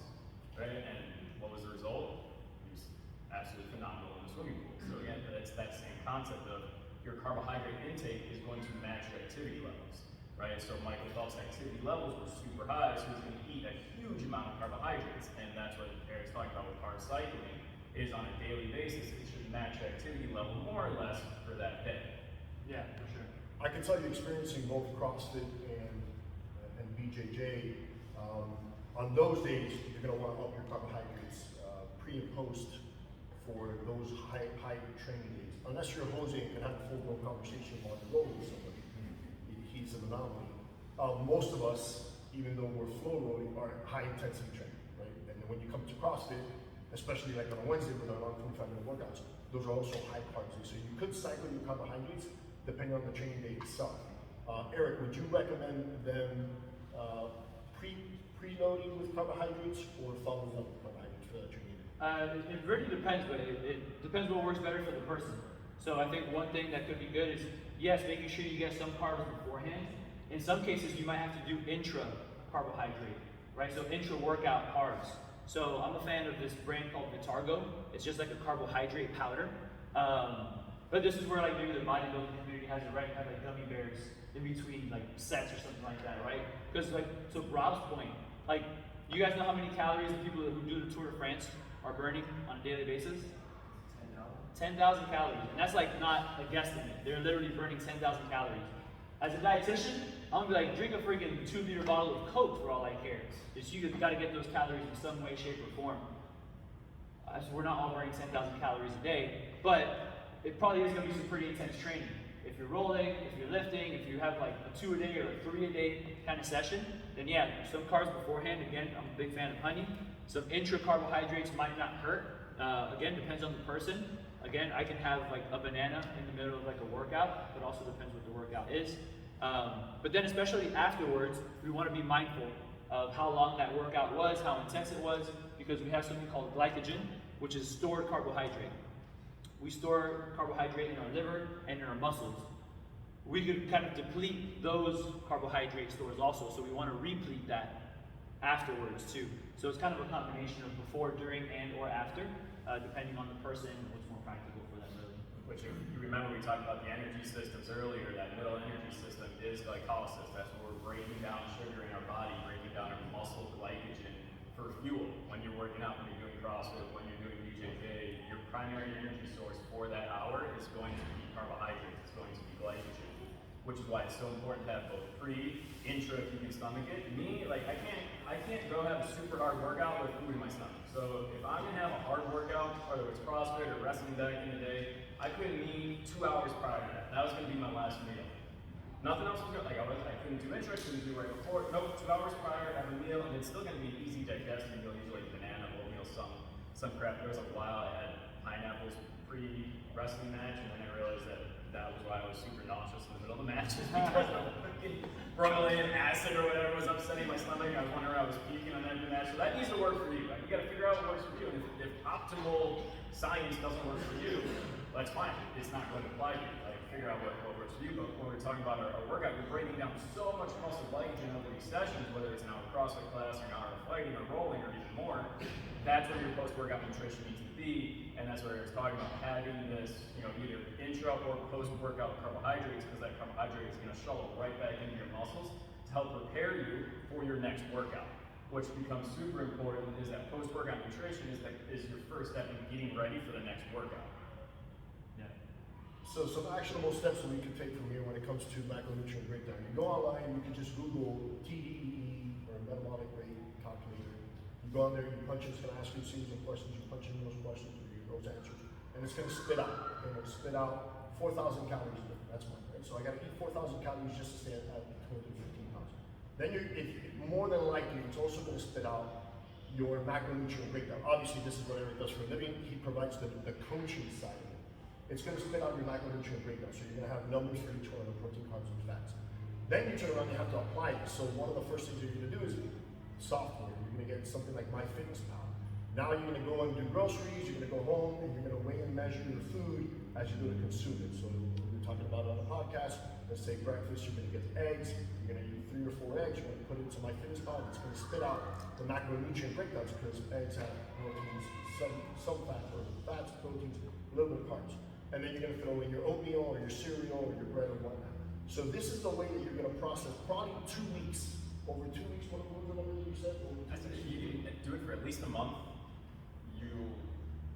right? And what was the result? He was absolutely phenomenal in the swimming pool. So again, that's that same concept of your carbohydrate intake is going to match your activity levels, right? So Michael Phelps' activity levels were super high, so he's going to eat a huge amount of carbohydrates, and that's what Eric's talking about with carb cycling, is on a daily basis, it should match your activity level more or less for that day. Yeah, for sure. I can tell you, experiencing both CrossFit and BJJ, on those days, you're going to want to up your carbohydrates pre and post for those high training days. Unless you're Jose and can have a full-blown conversation while you're rolling with somebody, he's an anomaly. Most of us, even though we're flow rolling, are high intensity training, right? And then when you come to CrossFit, especially like on a Wednesday with our long 45-minute workouts, those are also high carbs days. So you could cycle your carbohydrates depending on the training day itself. Eric, would you recommend them preloading with carbohydrates or following up with carbohydrates for that training day? It really depends, but it depends what works better for the person. So I think one thing that could be good is, yes, making sure you get some carbs beforehand. In some cases, you might have to do intra carbohydrate, right? So intra workout carbs. So I'm a fan of this brand called Vitargo. It's just like a carbohydrate powder. But this is where like maybe the bodybuilding community has it right. You have like gummy bears in between like sets or something like that, right? Because like, to Rob's point, like, you guys know how many calories the people who do the Tour de France are burning on a daily basis? 10,000 calories. And that's like not a guesstimate. They're literally burning 10,000 calories. As a dietitian, I'm gonna be like, drink a freaking 2-liter bottle of Coke for all I care. Just you gotta get those calories in some way, shape, or form. So we're not all burning 10,000 calories a day, but it probably is gonna be some pretty intense training. If you're rolling, if you're lifting, if you have like a 2 a day or a 3 a day kind of session, then yeah, some carbs beforehand. Again, I'm a big fan of honey. Some intra carbohydrates might not hurt. Again, depends on the person. Again, I can have like a banana in the middle of like a workout, but also depends what the workout is. But then especially afterwards, we want to be mindful of how long that workout was, how intense it was, because we have something called glycogen, which is stored carbohydrate. We store carbohydrate in our liver and in our muscles. We could kind of deplete those carbohydrate stores also, so we want to replete that afterwards too. So it's kind of a combination of before, during, and or after, depending on the person and what's more practical for them really. Which, if you remember, we talked about the energy systems earlier. That middle energy system is glycolysis. That's where we're breaking down sugar in our body, breaking down our muscle glycogen for fuel. When you're working out, when you're doing CrossFit, when you're doing BJJ, your primary energy source for that hour is going to be carbohydrates. It's going to be glycogen. which is why it's so important to have both pre, intra, if you can stomach it. Me, like I can't go have a super hard workout with food in my stomach. So if I'm gonna have a hard workout, whether it's CrossFit or wrestling back in the day, I couldn't eat 2 hours prior to that. That was gonna be my last meal. Nothing else was good. Like I couldn't do intra, couldn't do right before. Nope, 2 hours prior, have a meal, and it's still gonna be an easy digesting meal, usually banana, oatmeal, some crap. There was a while I had pineapples pre-wrestling match, and then I realized that was why I was super nauseous in the middle of the matches because of fucking bromelain acid or whatever was upsetting my stomach. I was wondering I was peaking on that match. So that needs to work for you. Right? You got to figure out what works for you. And if optimal science doesn't work for you, that's fine. It's not going to apply to you. Like figure out what works for you. But when we're talking about our workout, we're breaking down so much muscle glycogen over these sessions, whether it's an hour CrossFit class or an hour of fighting or rolling or even more. That's where your post-workout nutrition needs to be, and that's where I was talking about having this, either intra or post-workout carbohydrates, because that carbohydrate is going to shuttle right back into your muscles to help prepare you for your next workout. Which becomes super important is that post-workout nutrition is your first step in getting ready for the next workout. Yeah. So some actionable steps that we can take from here when it comes to macronutrient breakdown. You go online, you can just Google TDEE or metabolic rate calculator. You go on there, you punch in, it's gonna ask you a series of questions, you punch in those questions or those answers, and it's gonna spit out. And it'll spit out 4,000 calories a day. That's mine, right? So I gotta eat 4,000 calories just to stay at 12 to 15 pounds. Then more than likely, it's also gonna spit out your macronutrient breakdown. Obviously, this is what Eric does for a living. He provides the coaching side of it. It's going to spit out your macronutrient breakdown. So you're going to have numbers for each one of the protein, carbs, and fats. Then you turn around and you have to apply this. So one of the first things you're going to do is software. You're going to get something like MyFitnessPal. Now you're going to go and do groceries. You're going to go home and you're going to weigh and measure your food as you go to consume it. So we're talking about it on the podcast. Let's say breakfast, you're going to get eggs. You're going to eat 3 or 4 eggs. You're going to put it into MyFitnessPal. It's going to spit out the macronutrient breakdowns because eggs have proteins, some fat, or fats, proteins, a little bit of carbs. And then you're going to throw in your oatmeal or your cereal or your bread or whatnot. So this is the way that you're going to process probably 2 weeks. Over 2 weeks, what was the number that you said? You can do it for at least a month.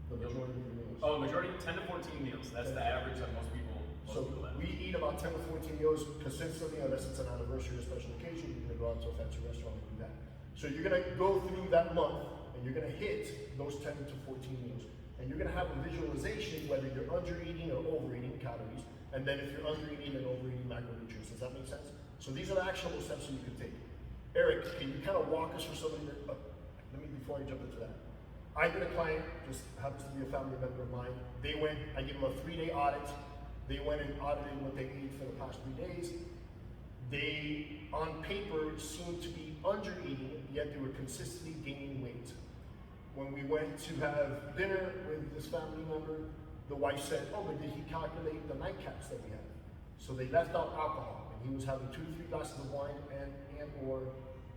The majority of your meals. Oh, majority 10 to 14 meals. That's the average that most people have. We eat about 10 to 14 meals consistently, unless it's an anniversary or special occasion. You're going to go out to a fancy restaurant and do that. So you're going to go through that month and you're going to hit those 10 to 14 meals. And you're going to have a visualization whether you're under eating or overeating calories, and then if you're under eating and overeating macronutrients. Does that make sense? So these are the actionable steps that you can take. Eric, can you kind of walk us through some of your, before I jump into that. I did a client, just happens to be a family member of mine. They went, I gave them a 3-day audit. They went and audited what they ate for the past 3 days. They, on paper, seemed to be under eating, yet they were consistently gaining weight. When we went to have dinner with this family member, the wife said, oh, but did he calculate the nightcaps that we had? So they left out alcohol, and he was having 2 to 3 glasses of wine and or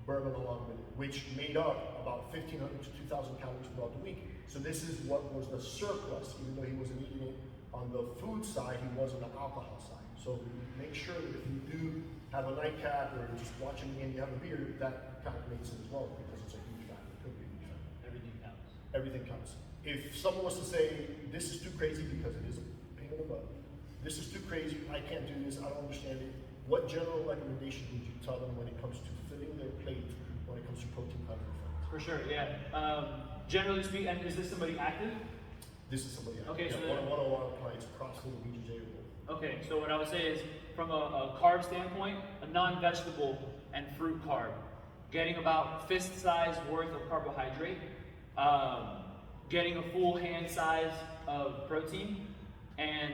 bourbon along with it, which made up about 1,500 to 2,000 calories throughout the week. So this is what was the surplus, even though he wasn't eating it on the food side, he was on the alcohol side. So make sure that if you do have a nightcap or just watching the game, you have a beer, that calculates it as well, because it's a huge factor. It could be a huge factor. Everything counts. Everything counts. If someone was to say, this is too crazy, because it is a pain in the butt, this is too crazy, I can't do this, I don't understand it, what general recommendation would you tell them when it comes to filling their plate, when it comes to protein, carbs, and fats? For sure, yeah. Generally speaking, and is this somebody active? This is somebody else. Okay, so one of our clients, CrossFit, BJJ, or both. Okay, so what I would say is, from a carb standpoint, a non-vegetable and fruit carb, getting about fist size worth of carbohydrate, getting a full hand size of protein, and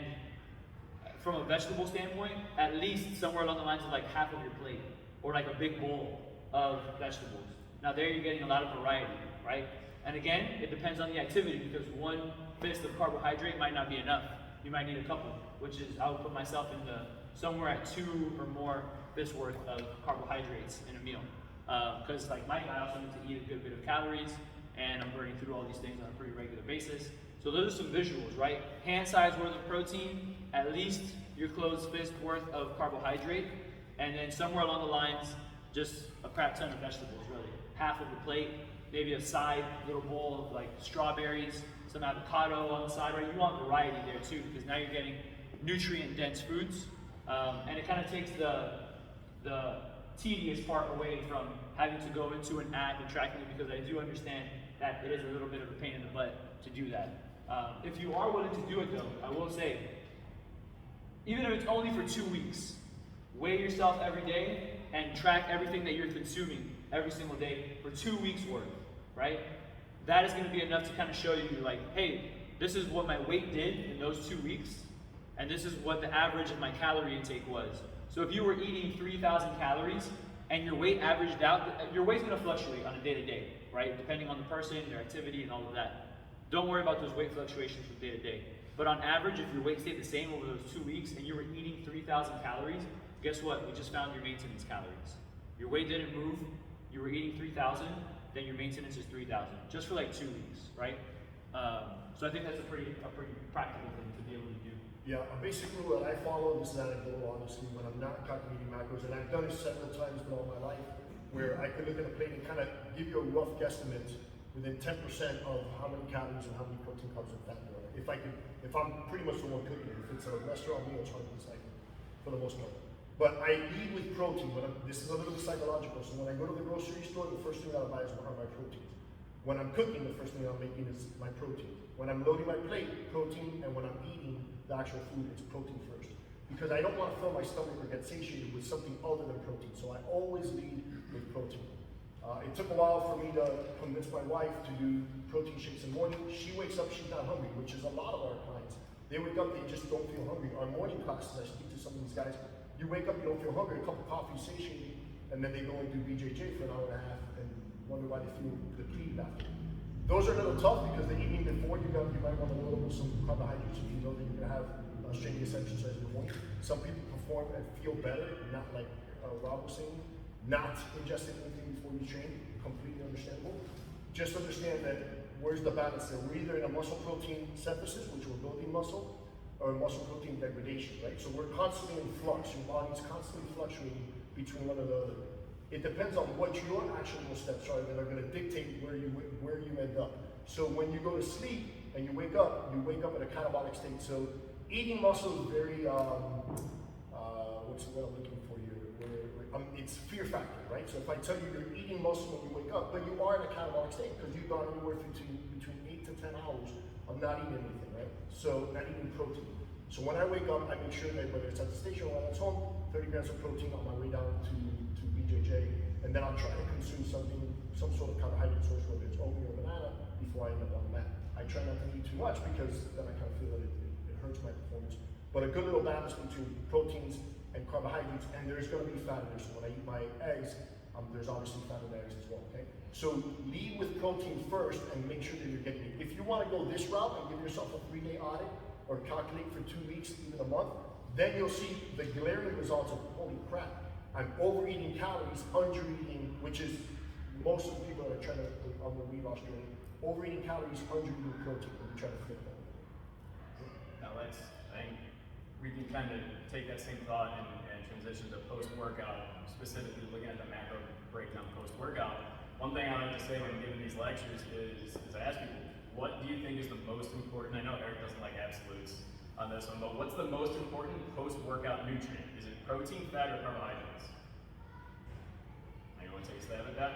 from a vegetable standpoint, at least somewhere along the lines of like half of your plate, or like a big bowl of vegetables. Now there you're getting a lot of variety, right? And again, it depends on the activity, because one fist of carbohydrate might not be enough. You might need a couple, which is, I would put myself in somewhere at 2 or more fists worth of carbohydrates in a meal. Because like Mike, I also need to eat a good bit of calories, and I'm burning through all these things on a pretty regular basis. So those are some visuals, right? Hand size worth of protein, at least your closed fist worth of carbohydrate, and then somewhere along the lines, just a crap ton of vegetables, really. Half of the plate, maybe a side little bowl of like strawberries, some avocado on the side, right? You want variety there too, because now you're getting nutrient-dense foods, And it kind of takes the tedious part away from having to go into an app and tracking it, because I do understand that it is a little bit of a pain in the butt to do that. If you are willing to do it though, I will say, even if it's only for 2 weeks, weigh yourself every day and track everything that you're consuming every single day for 2 weeks worth, right? That is going to be enough to kind of show you like, hey, this is what my weight did in those 2 weeks, and this is what the average of my calorie intake was. So if you were eating 3,000 calories and your weight averaged out, your weight's going to fluctuate on a day-to-day, right? Depending on the person, their activity, and all of that. Don't worry about those weight fluctuations from day to day. But on average, if your weight stayed the same over those 2 weeks and you were eating 3,000 calories, guess what? We just found your maintenance calories. Your weight didn't move, you were eating 3,000, then your maintenance is 3,000, just for like 2 weeks, right? So I think that's a pretty practical thing to be able to do. Yeah, a basic rule that I follow, this is anecdotal honestly, when I'm not calculating macros, and I've done it several times in all my life, where I could look at a plate and kind of give you a rough guesstimate within 10% of how many calories and how many protein, carbs, and fat there are. If I'm pretty much the one cooking it, if it's a restaurant meal, it's hard to decipher for the most part. But I eat with protein. This is a little bit psychological. So when I go to the grocery store, the first thing that I buy is one of my proteins. When I'm cooking, the first thing I'm making is my protein. When I'm loading my plate, protein, and when I'm eating the actual food, it's protein first. Because I don't want to fill my stomach or get satiated with something other than protein. So I always lead with protein. It took a while for me to convince my wife to do protein shakes in the morning. She wakes up, she's not hungry, which is a lot of our clients. They wake up, they just don't feel hungry. Our morning classes, I speak to some of these guys, you wake up, you don't feel hungry, a cup of coffee satiated, and then they go and do BJJ for an hour and a half and wonder why they feel depleted after. Those are a little tough because the evening before you might want to load up with some carbohydrates if you know that you're going to have a strenuous exercise in the morning. Some people perform and feel better, not like Rob was saying, not ingesting anything before you train, completely understandable. Just understand that where's the balance there? We're either in a muscle protein synthesis, which we're building muscle, or muscle protein degradation, right? So we're constantly in flux. Your body's constantly fluctuating between one or the other. It depends on what your actionable steps are that are going to dictate where you end up. So when you go to sleep and you wake up in a catabolic state. So eating muscle is very, what's the word I'm looking for here? It's fear factor, right? So if I tell you you're eating muscle when you wake up, but you are in a catabolic state because you've gone anywhere between 8 to 10 hours of not eating anything, right? So not eating protein. So when I wake up, I make sure that whether it's at the station or when I'm home, 30 grams of protein on my way down to BJJ, and then I'll try to consume some sort of carbohydrate source, whether it's oatmeal or banana, before I end up on the mat. I try not to eat too much because then I kind of feel that it hurts my performance. But a good little balance between proteins and carbohydrates, and there's going to be fat in there. So when I eat my eggs, there's obviously fat in the eggs as well, okay? So lead with protein first and make sure that you're getting it. If you want to go this route and give yourself a 3-day audit or calculate for 2 weeks, even a month, then you'll see the glaring results of, holy crap, I'm overeating calories, under-eating, which is most of the people that are trying to, on the weight loss journey, overeating calories, under-eating protein, and we try to fit that. Now I think we can kind of take that same thought and transition to post-workout, specifically looking at the macro breakdown post-workout. One thing I like to say when giving these lectures is I ask people, what do you think is the most important? I know Eric doesn't like absolutes on this one, but what's the most important post-workout nutrient? Is it protein, fat, or carbohydrates? Anyone take a stab at that?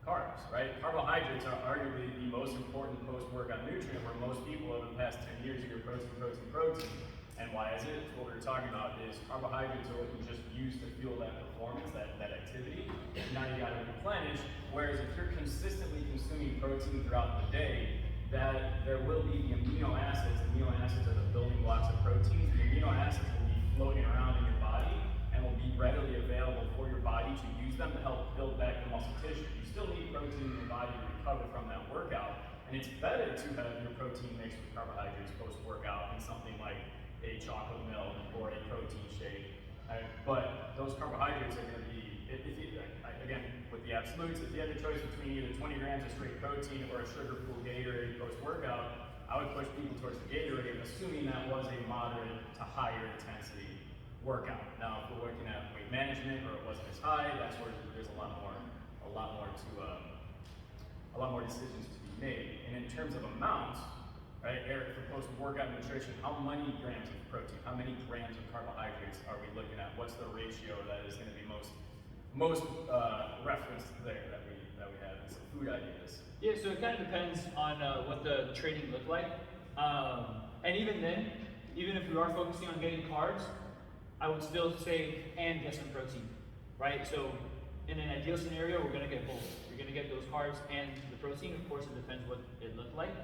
Carbs, right? Carbohydrates are arguably the most important post-workout nutrient where most people over the past 10 years hear protein. And why is it? What we were talking about is carbohydrates are what you just use to fuel that performance, that activity. Now you got to replenish. Whereas if you're consistently consuming protein throughout the day, that there will be the amino acids. Amino acids are the building blocks of proteins. The amino acids will be floating around in your body and will be readily available for your body to use them to help build back the muscle tissue. You still need protein in your body to recover from that workout. And it's better to have your protein mixed with carbohydrates post-workout than something like a chocolate milk or a protein shake. But those carbohydrates are going to be, again, with the absolutes, if you had the choice between either 20 grams of straight protein or a sugar-full Gatorade post-workout, I would push people towards the Gatorade, assuming that was a moderate to higher intensity workout. Now, if we're looking at weight management or it wasn't as high, that's where there's a lot more decisions to be made. And in terms of amounts, right, Eric, for post-workout nutrition, how many grams of protein, how many grams of carbohydrates carbohydrates are we looking at? What's the ratio that is going to be most referenced there that we have? And some food ideas. Yeah, so it kind of depends on what the training looked like. And even then, even if we are focusing on getting carbs, I would still say, and get some protein, right? So in an ideal scenario, we're gonna get both. You're gonna get those carbs and the protein. Of course, it depends what it looked like.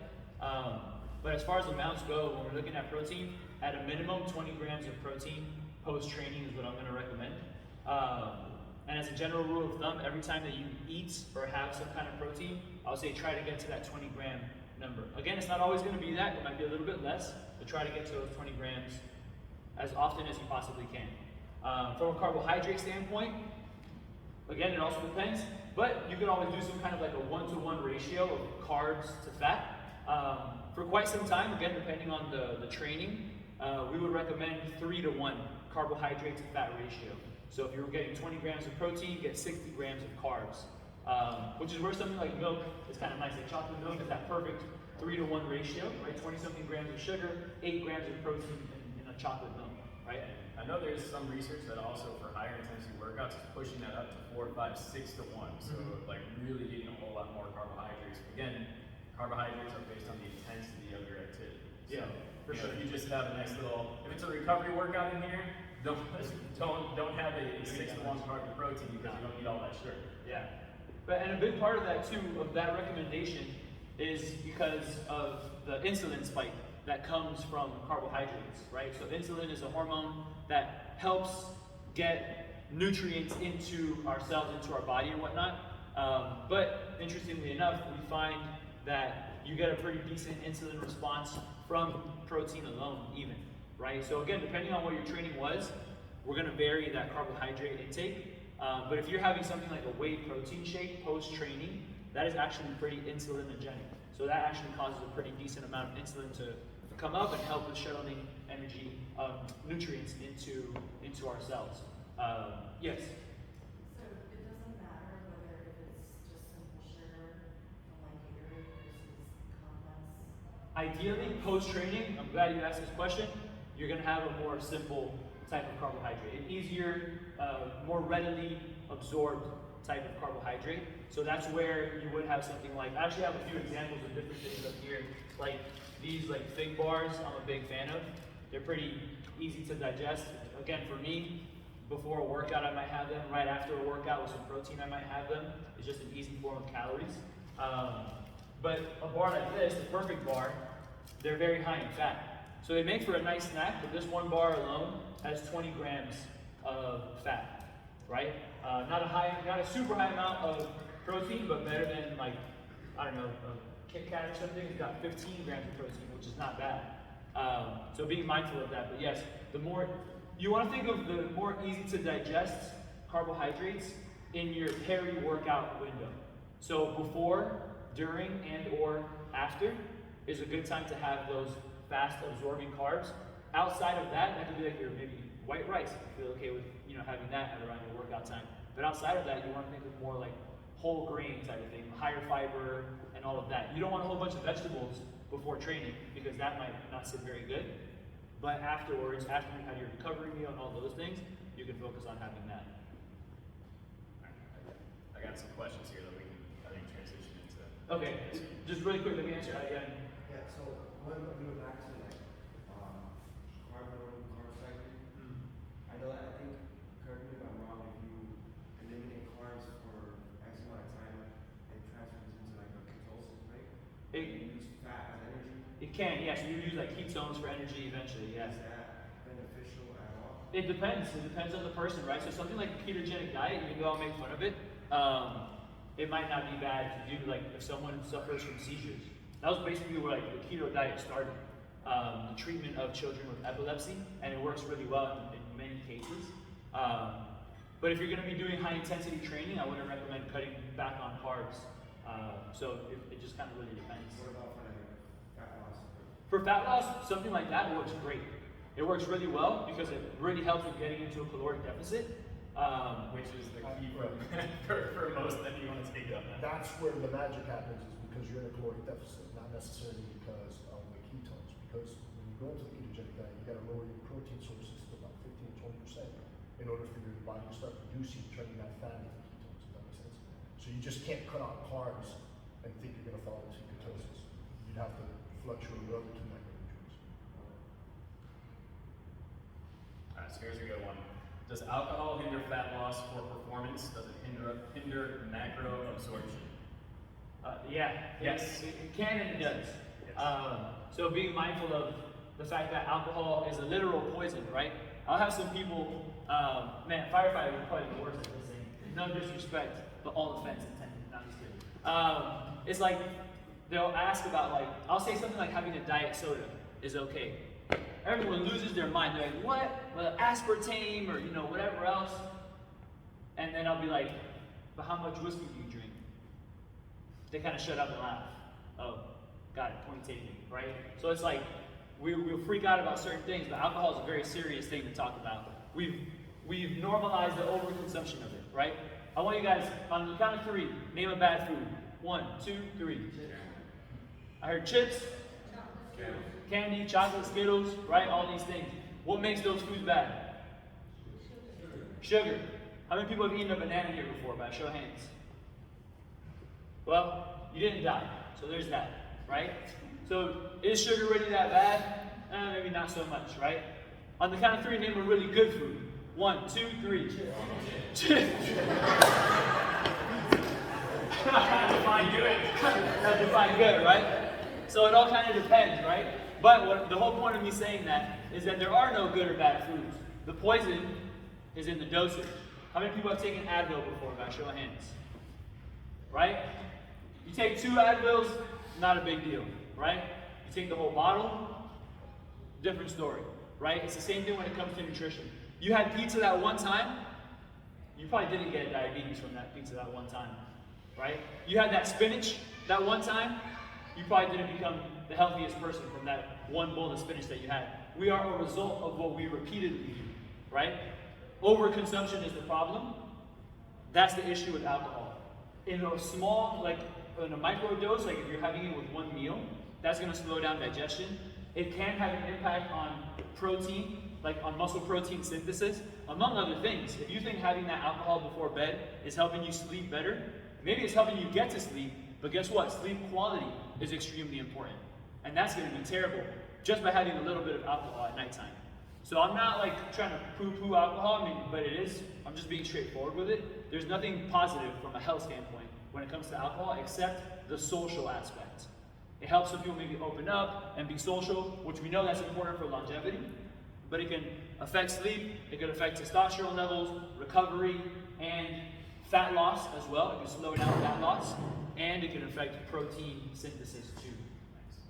But as far as amounts go, when we're looking at protein, at a minimum, 20 grams of protein post-training is what I'm gonna recommend. And as a general rule of thumb, every time that you eat or have some kind of protein, I'll say try to get to that 20 gram number. Again, it's not always gonna be that, it might be a little bit less, but try to get to those 20 grams as often as you possibly can. From a carbohydrate standpoint, again, it also depends, but you can always do some kind of like a 1-to-1 ratio of carbs to fat. For quite some time, again, depending on the training, we would recommend 3-to-1 carbohydrate to fat ratio. So if you were getting 20 grams of protein, get 60 grams of carbs, which is where something like milk is kind of nice. Like chocolate milk is that perfect 3-to-1 ratio, right? 20-something grams of sugar, 8 grams of protein in a chocolate milk, right? I know there's some research that also for higher intensity workouts is pushing that up to 4, 5, 6-to-1. So like really getting a whole lot more carbohydrates. Again, carbohydrates are based on the intensity of your activity. So, Yeah, for sure. If you just have a nice little, if it's a recovery workout in here, don't have a 6-to-1 carb to protein because you don't need all that sugar. Yeah. But and a big part of that too, of that recommendation, is because of the insulin spike that comes from carbohydrates, right? So insulin is a hormone that helps get nutrients into our cells, into our body and whatnot. But interestingly enough, we find that you get a pretty decent insulin response from protein alone even, right? So again, depending on what your training was, we're gonna vary that carbohydrate intake. But if you're having something like a whey protein shake post-training, that is actually pretty insulinogenic. So that actually causes a pretty decent amount of insulin to come up and help with shuttling energy, nutrients into our cells. Yes? So it doesn't matter whether if it's just simple sugar from like Gatorade versus complex. Ideally, post-training, I'm glad you asked this question, you're gonna have a more simple type of carbohydrate. An easier, more readily absorbed type of carbohydrate. So that's where you would have something like, I actually have a few examples of different things up here. Like these like fig bars, I'm a big fan of. They're pretty easy to digest. Again, for me, before a workout I might have them. Right after a workout with some protein I might have them. It's just an easy form of calories. But a bar like this, the perfect bar, they're very high in fat. So they make for a nice snack, but this one bar alone has 20 grams of fat, right? Not a super high amount of protein, but better than like, I don't know, a Kit Kat or something. It's got 15 grams of protein, which is not bad. So being mindful of that, but yes, the more, you want to think of the more easy to digest carbohydrates in your peri-workout window. So before, during, and or after is a good time to have those fast absorbing carbs. Outside of that, that could be like your maybe white rice if you feel okay with having that at around your workout time. But outside of that, you want to think of more like whole grain type of thing, higher fiber and all of that. You don't want a whole bunch of vegetables before training because that might not sit very good. But afterwards, after you have your recovery meal and all those things, you can focus on having that. I got some questions here that we can, I think, transition into. Okay, just really quick, let me answer that again. Yeah, so when we go back to like carb loading, carb cycling, I know that I think, correct me if I'm wrong, if you eliminate carbs for X amount of time, it transfers into like a ketosis, right? You use fat as energy. It can, yeah, so you use like ketones for energy eventually, yeah. Is that beneficial at all? It depends on the person, right? So something like a ketogenic diet, even though I'll make fun of it, it might not be bad to do, like if someone suffers from seizures. That was basically where like the keto diet started. The treatment of children with epilepsy, and it works really well in many cases. But if you're gonna be doing high intensity training, I wouldn't recommend cutting back on carbs. So it just kind of really depends. What about for like fat loss? For fat loss, something like that works great. It works really well because it really helps with getting into a caloric deficit. Which is the key for most that you want to take on that. That's where the magic happens, is because you're in a caloric deficit, not necessarily because of the ketones. Because when you go into the ketogenic diet, you got to lower your protein sources to about 15 to 20%. order for your body to start producing, turning that fat into ketones. Does that make sense? So you just can't cut out carbs and think you're going to fall into ketosis. You'd have to fluctuate your other two macronutrients. Alright, so here's a good one. Does alcohol hinder fat loss or performance? Does it hinder macro absorption? Yes. It can and it does. So being mindful of the fact that alcohol is a literal poison, right? I'll have some people, man, firefighters are probably the worst at this thing. No disrespect, but all offense intended. No, I'm just kidding. It's like, they'll ask about like, I'll say something like having a diet soda is okay. Everyone loses their mind. They're like, what? Well, aspartame or, whatever else. And then I'll be like, but how much whiskey do you drink? They kind of shut up and laugh. Oh, got it, point taken, right? So it's like, we'll freak out about certain things, but alcohol is a very serious thing to talk about. We've normalized the overconsumption of it, right? I want you guys, on the count of 3, name a bad food. 1, 2, 3. I heard chips, candy, chocolate, Skittles, right? All these things. What makes those foods bad? Sugar. How many people have eaten a banana here before, by a show of hands? Well, you didn't die, so there's that, right? So is sugar really that bad? Maybe not so much, right? On the count of 3, name a really good food. 1, 2, 3. Chips. Define good, right? So it all kind of depends, right? But the whole point of me saying that is that there are no good or bad foods. The poison is in the dosage. How many people have taken Advil before, by show of hands? Right? You take 2 Advils, not a big deal, right? You take the whole bottle, different story, right? It's the same thing when it comes to nutrition. You had pizza that one time, you probably didn't get diabetes from that pizza that one time, right? You had that spinach that one time, you probably didn't become the healthiest person from that one bowl of spinach that you had. We are a result of what we repeatedly do, right? Overconsumption is the problem. That's the issue with alcohol. In a small, like in a micro dose, like if you're having it with one meal, that's going to slow down digestion. It can have an impact on protein, like on muscle protein synthesis, among other things. If you think having that alcohol before bed is helping you sleep better, maybe it's helping you get to sleep, but guess what? Sleep quality is extremely important. And that's going to be terrible just by having a little bit of alcohol at nighttime. So I'm not like trying to poo-poo alcohol, but it is, I'm just being straightforward with it. There's nothing positive from a health standpoint when it comes to alcohol except the social aspect. It helps some people maybe open up and be social, which we know that's important for longevity, but it can affect sleep, it can affect testosterone levels, recovery, and fat loss as well. It can slow down fat loss, and it can affect protein synthesis too.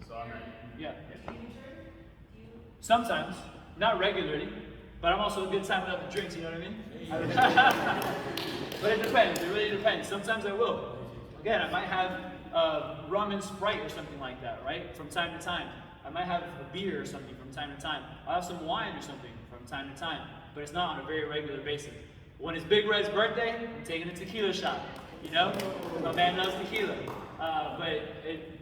So I'm Yeah. Do you Sometimes, not regularly, but I'm also a good time without the drinks, you know what I mean? But it depends, it really depends. Sometimes I will. Again, I might have rum and Sprite or something like that, right? From time to time. I might have a beer or something from time to time. I'll have some wine or something from time to time, but it's not on a very regular basis. When it's Big Red's birthday, I'm taking a tequila shot, you know? My man loves tequila.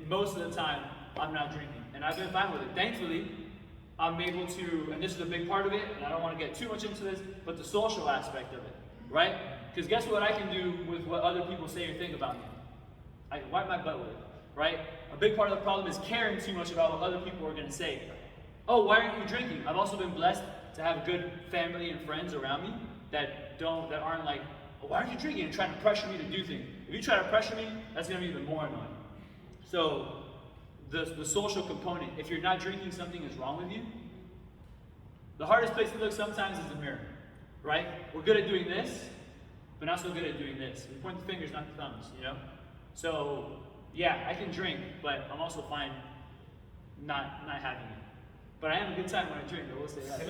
Most of the time, I'm not drinking, and I've been fine with it. Thankfully, I'm able to, and this is a big part of it, and I don't want to get too much into this, but the social aspect of it, right? Because guess what I can do with what other people say or think about me? I can wipe my butt with it, right? A big part of the problem is caring too much about what other people are going to say. Oh, why aren't you drinking? I've also been blessed to have good family and friends around me that aren't like, oh, why aren't you drinking? And trying to pressure me to do things. If you try to pressure me, that's going to be even more annoying. So, the social component, if you're not drinking, something is wrong with you. The hardest place to look sometimes is the mirror, right? We're good at doing this, but not so good at doing this. We point the fingers, not the thumbs, you know? So, yeah, I can drink, but I'm also fine not having it. But I have a good time when I drink, I will say that.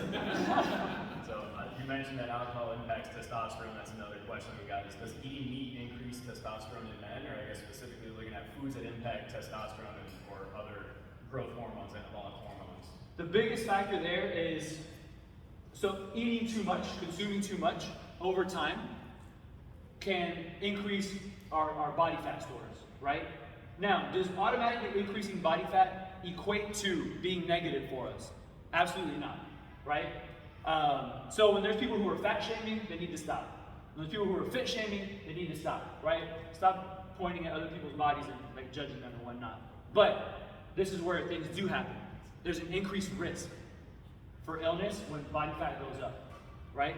So you mentioned that alcohol impacts testosterone. That's another question we got. Is does eating meat increase testosterone in men, or I guess specifically looking at foods that impact testosterone or other growth hormones, anabolic hormones? The biggest factor there is, so eating too much, consuming too much over time can increase our body fat stores, right? Now, does automatically increasing body fat equate to being negative for us? Absolutely not, right? So when there's people who are fat shaming, they need to stop. When there's people who are fit shaming, they need to stop, right? Stop pointing at other people's bodies and like judging them and whatnot. But this is where things do happen. There's an increased risk for illness when body fat goes up, right?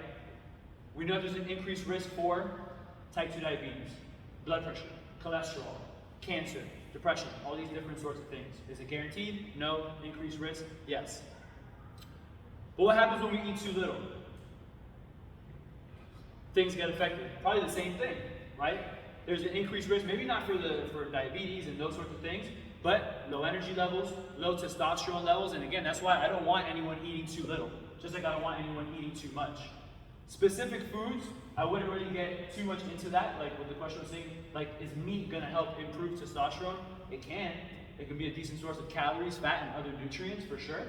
We know there's an increased risk for type 2 diabetes, blood pressure, cholesterol, cancer, depression, all these different sorts of things. Is it guaranteed? No. Increased risk? Yes. But what happens when we eat too little? Things get affected. Probably the same thing, right? There's an increased risk, maybe not for diabetes and those sorts of things, but low energy levels, low testosterone levels, and again, that's why I don't want anyone eating too little, just like I don't want anyone eating too much. Specific foods, I wouldn't really get too much into that, like what the question was saying, like is meat gonna help improve testosterone? It can. It can be a decent source of calories, fat, and other nutrients for sure.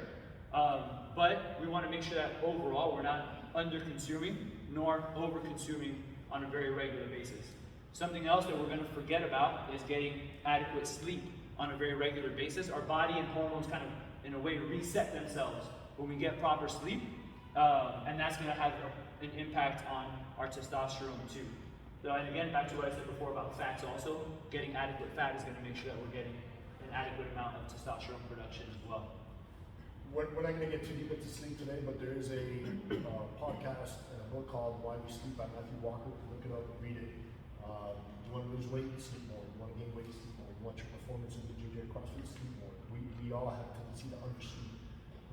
But we want to make sure that overall we're not under-consuming nor over-consuming on a very regular basis. Something else that we're going to forget about is getting adequate sleep on a very regular basis. Our body and hormones kind of, in a way, reset themselves when we get proper sleep, and that's going to have an impact on our testosterone too. So, and again, back to what I said before about fats also, getting adequate fat is going to make sure that we're getting an adequate amount of testosterone production as well. We're not going to get too deep into sleep today, but there is a podcast and a book called Why We Sleep by Matthew Walker. Look it up, read it. You want to lose weight, sleep more. You want to gain weight, sleep more. You want your performance in BJJ and CrossFit, sleep more. We all have a tendency to undersleep.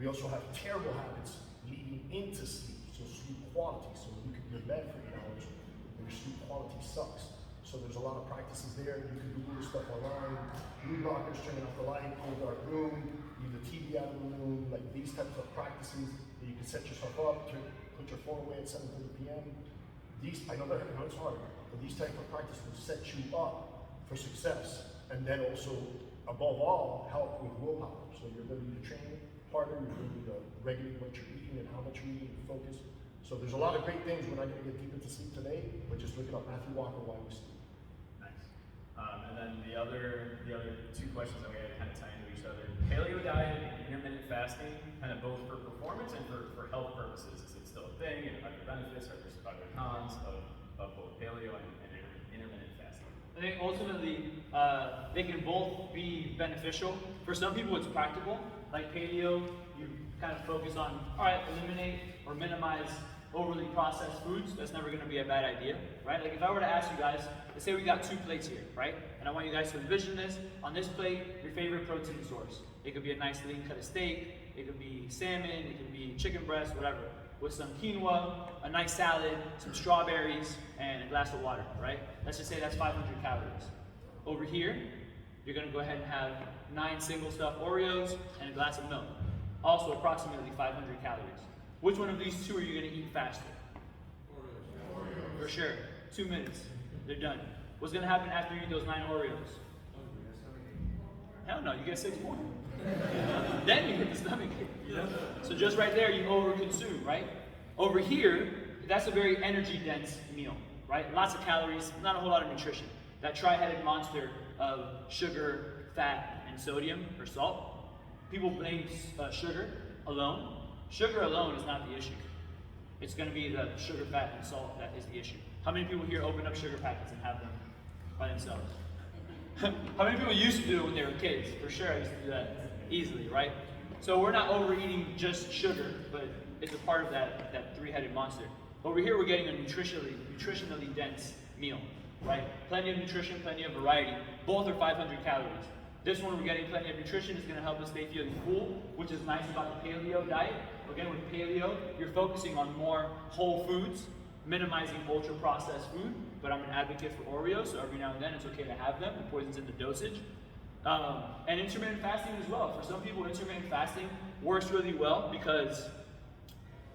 We also have terrible habits leading into sleep, so sleep quality. So you could be in bed for 8 hours, and your sleep quality sucks. So there's a lot of practices there. You can Google this stuff online. Mood blockers, turning off the light, cold dark room, leave the TV out of the room, like these types of practices that you can set yourself up, put your phone away at 7:30 p.m. These, I know it's hard, but these types of practices will set you up for success, and then also, above all, help with willpower. So your ability to train harder, your ability to regulate what you're eating and how much you're eating, and focus. So there's a lot of great things. We're not going to get deep into sleep today, but just look it up. Matthew Walker, Why We Sleep. Nice. And then the other two questions that we had kind of tie into each other. Paleo diet and intermittent fasting, kind of both for performance and for health purposes. Is it still a thing? And are there benefits? Are there cons of both paleo and intermittent fasting? I think ultimately they can both be beneficial. For some people it's practical, like paleo, you kind of focus on, all right, eliminate or minimize overly processed foods. That's never going to be a bad idea, right? Like if I were to ask you guys, let's say we got 2 plates here, right? And I want you guys to envision this. On this plate, your favorite protein source. It could be a nice lean cut of steak, it could be salmon, it could be chicken breast, whatever. With some quinoa, a nice salad, some strawberries, and a glass of water, right? Let's just say that's 500 calories. Over here, you're going to go ahead and have 9 single stuffed Oreos and a glass of milk. Also approximately 500 calories. Which one of these 2 are you going to eat faster? Oreos. For sure. 2 minutes. They're done. What's going to happen after you eat those 9 Oreos? Hell no, you get 6 more. Then you get the stomach ache. So just right there, you overconsume, right? Over here, that's a very energy-dense meal, right? Lots of calories, not a whole lot of nutrition. That tri-headed monster of sugar, fat, and sodium, or salt. People blame sugar alone. Sugar alone is not the issue. It's going to be the sugar, fat, and salt that is the issue. How many people here open up sugar packets and have them by themselves? How many people used to do it when they were kids? For sure, I used to do that easily, right? So we're not overeating just sugar, but it's a part of that 3-headed monster. Over here, we're getting a nutritionally dense meal, right? Plenty of nutrition, plenty of variety. Both are 500 calories. This one, we're getting plenty of nutrition. It's going to help us stay feeling full, which is nice about the paleo diet. Again, with paleo, you're focusing on more whole foods, minimizing ultra-processed food, but I'm an advocate for Oreos, so every now and then it's okay to have them. It poisons in the dosage. And intermittent fasting as well. For some people, intermittent fasting works really well because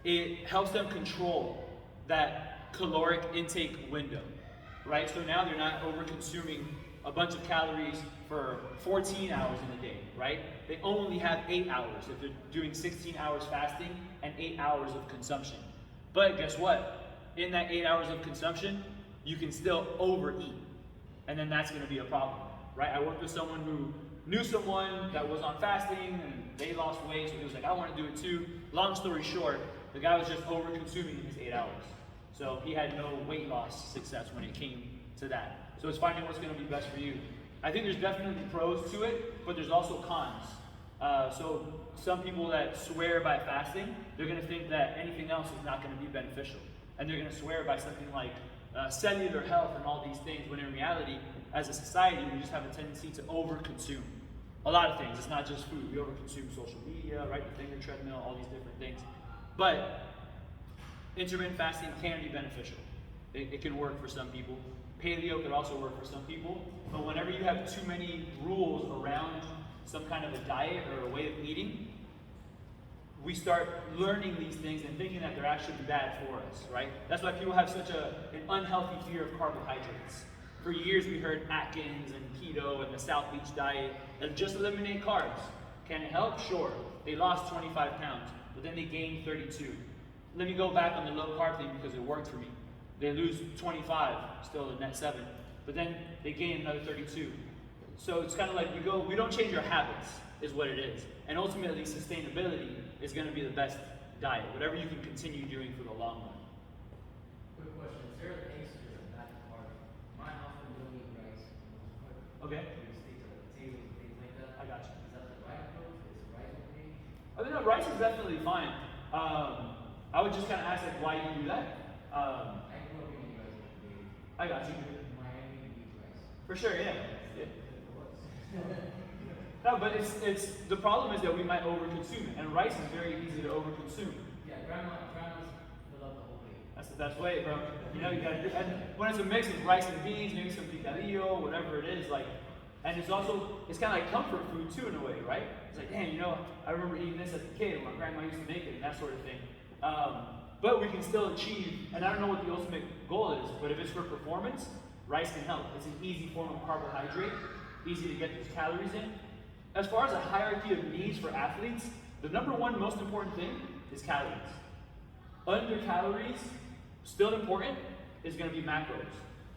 it helps them control that caloric intake window, right? So now they're not over-consuming a bunch of calories for 14 hours in a day, right? They only have 8 hours if they're doing 16 hours fasting and 8 hours of consumption. But guess what? In that 8 hours of consumption, you can still overeat. And then that's gonna be a problem, right? I worked with someone who knew someone that was on fasting and they lost weight, so he was like, I wanna do it too. Long story short, The guy was just over consuming his 8 hours. So he had no weight loss success when it came to that. So it's finding what's going to be best for you. I think there's definitely pros to it, but there's also cons. So some people that swear by fasting, they're going to think that anything else is not going to be beneficial. And they're going to swear by something like cellular health and all these things, when in reality, as a society, we just have a tendency to overconsume. A lot of things. It's not just food. We overconsume social media, right? The finger treadmill, all these different things. But intermittent fasting can be beneficial. It can work for some people. Paleo could also work for some people. But whenever you have too many rules around some kind of a diet or a way of eating, we start learning these things and thinking that they're actually bad for us, right? That's why people have such an unhealthy fear of carbohydrates. For years we heard Atkins and keto and the South Beach diet and just eliminate carbs. Can it help? Sure. They lost 25 pounds, but then they gained 32. Let me go back on the low carb thing because it worked for me. They lose 25, still a net 7, but then they gain another 32. So it's kind of like we don't change our habits, is what it is. And ultimately, sustainability is going to be the best diet, whatever you can continue doing for the long run. Quick question, is there an answer to that part? My house we don't eat rice. Okay. We stick to the potatoes and things like that. I got you. Is that the right approach? Is rice okay? I mean, no, rice is definitely fine. I would just kind of ask like why you do that. I grew up eating rice every day. I got you. In Miami, we eat rice. For sure, yeah. It was. No, but it's the problem is that we might overconsume it, and rice is very easy to overconsume. Yeah, grandma's fill up the whole plate. That's the best way, bro. You know, you gotta do. And when it's a mix of rice and beans, maybe some picadillo, whatever it is, like, and it's also it's kind of like comfort food too in a way, right? It's like, damn, you know, I remember eating this as a kid. My grandma used to make it, and that sort of thing. But we can still achieve, and I don't know what the ultimate goal is, but if it's for performance, rice can help. It's an easy form of carbohydrate, easy to get those calories in. As far as a hierarchy of needs for athletes, the number one most important thing is calories. Under calories, still important, is going to be macros,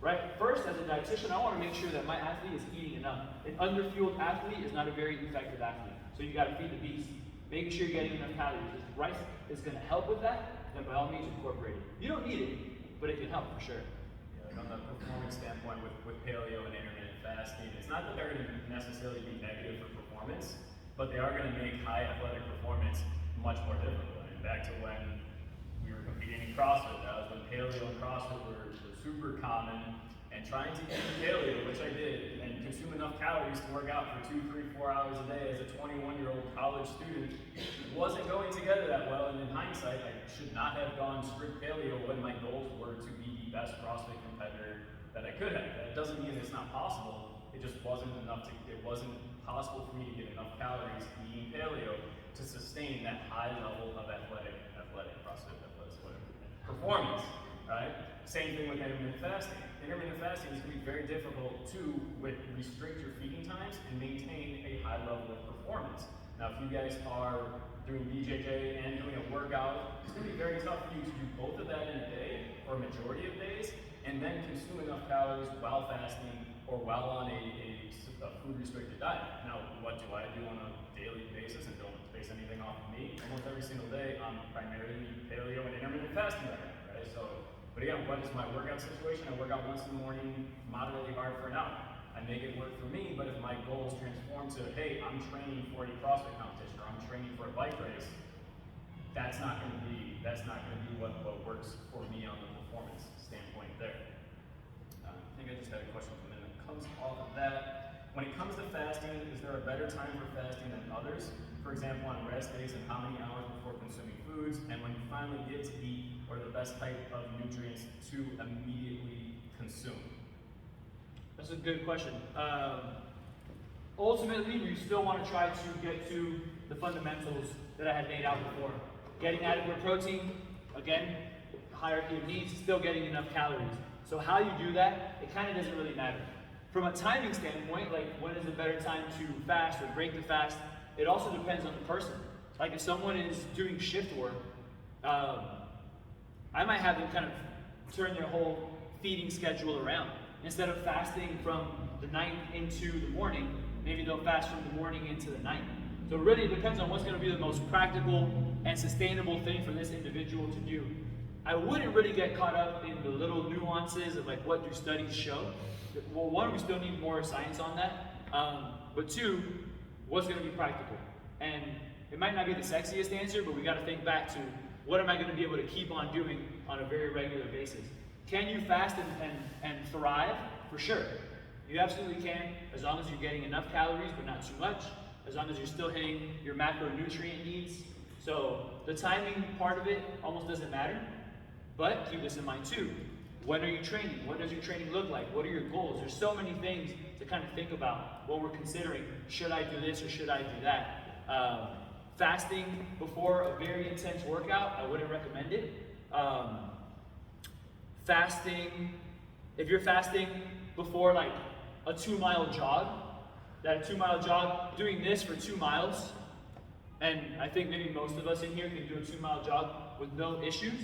right? First, as a dietitian, I want to make sure that my athlete is eating enough. An underfueled athlete is not a very effective athlete, so you got to feed the beast. Making sure you're getting enough calories. If rice is going to help with that, then by all means incorporate it. You don't need it, but it can help for sure. Yeah, like on the performance standpoint with paleo and intermittent fasting, it's not that they're going to necessarily be negative for performance, but they are going to make high athletic performance much more difficult. I mean, back to when we were competing in CrossFit, that was when paleo and CrossFit were super common, and trying to eat paleo, which I did, and consume enough calories to work out for 2, 3, 4 hours a day as a 21-year-old college student wasn't going together that well. And in hindsight, I should not have gone strict paleo when my goals were to be the best CrossFit competitor that I could have. That doesn't mean it's not possible. It just wasn't enough it wasn't possible for me to get enough calories eating paleo to sustain that high level of athletic CrossFit performance, right? Same thing with intermittent fasting. Intermittent fasting is going to be very difficult to restrict your feeding times and maintain a high level of performance. Now, if you guys are doing BJJ and doing a workout, it's going to be very tough for you to do both of that in a day or a majority of days, and then consume enough calories while fasting or while on a food-restricted diet. Now, what do I do on a daily basis, and don't base anything off of me? Almost every single day, I'm primarily paleo and intermittent fasting right now, right? So, but again, what is my workout situation? I work out once in the morning, moderately hard for an hour. I make it work for me, but if my goals transform to, hey, I'm training for a CrossFit competition or I'm training for a bike race, that's not going to be what works for me on the performance standpoint there. I think I just had a question from them that comes off of that. When it comes to fasting, is there a better time for fasting than others? For example, on rest days, and how many hours before consuming foods? And when you finally get to eat, what are the best type of nutrients to immediately consume? That's a good question. Ultimately, we still want to try to get to the fundamentals that I had laid out before. Getting adequate protein, again, hierarchy of needs, still getting enough calories. So how you do that, it kind of doesn't really matter. From a timing standpoint, like when is a better time to fast or break the fast, it also depends on the person. Like if someone is doing shift work, I might have them kind of turn their whole feeding schedule around. Instead of fasting from the night into the morning, maybe they'll fast from the morning into the night. So it really depends on what's going to be the most practical and sustainable thing for this individual to do. I wouldn't really get caught up in the little nuances of like what do studies show. Well, one, we still need more science on that, but two, what's going to be practical? And it might not be the sexiest answer, but we got to think back to what am I going to be able to keep on doing on a very regular basis? Can you fast and thrive? For sure. You absolutely can, as long as you're getting enough calories, but not too much, as long as you're still hitting your macronutrient needs. So the timing part of it almost doesn't matter, but keep this in mind too. When are you training? What does your training look like? What are your goals? There's so many things to kind of think about when we're considering, should I do this or should I do that? Fasting before a very intense workout, I wouldn't recommend it. Fasting, if you're fasting before like a 2-mile jog, doing this for 2 miles, and I think maybe most of us in here can do a 2-mile jog with no issues,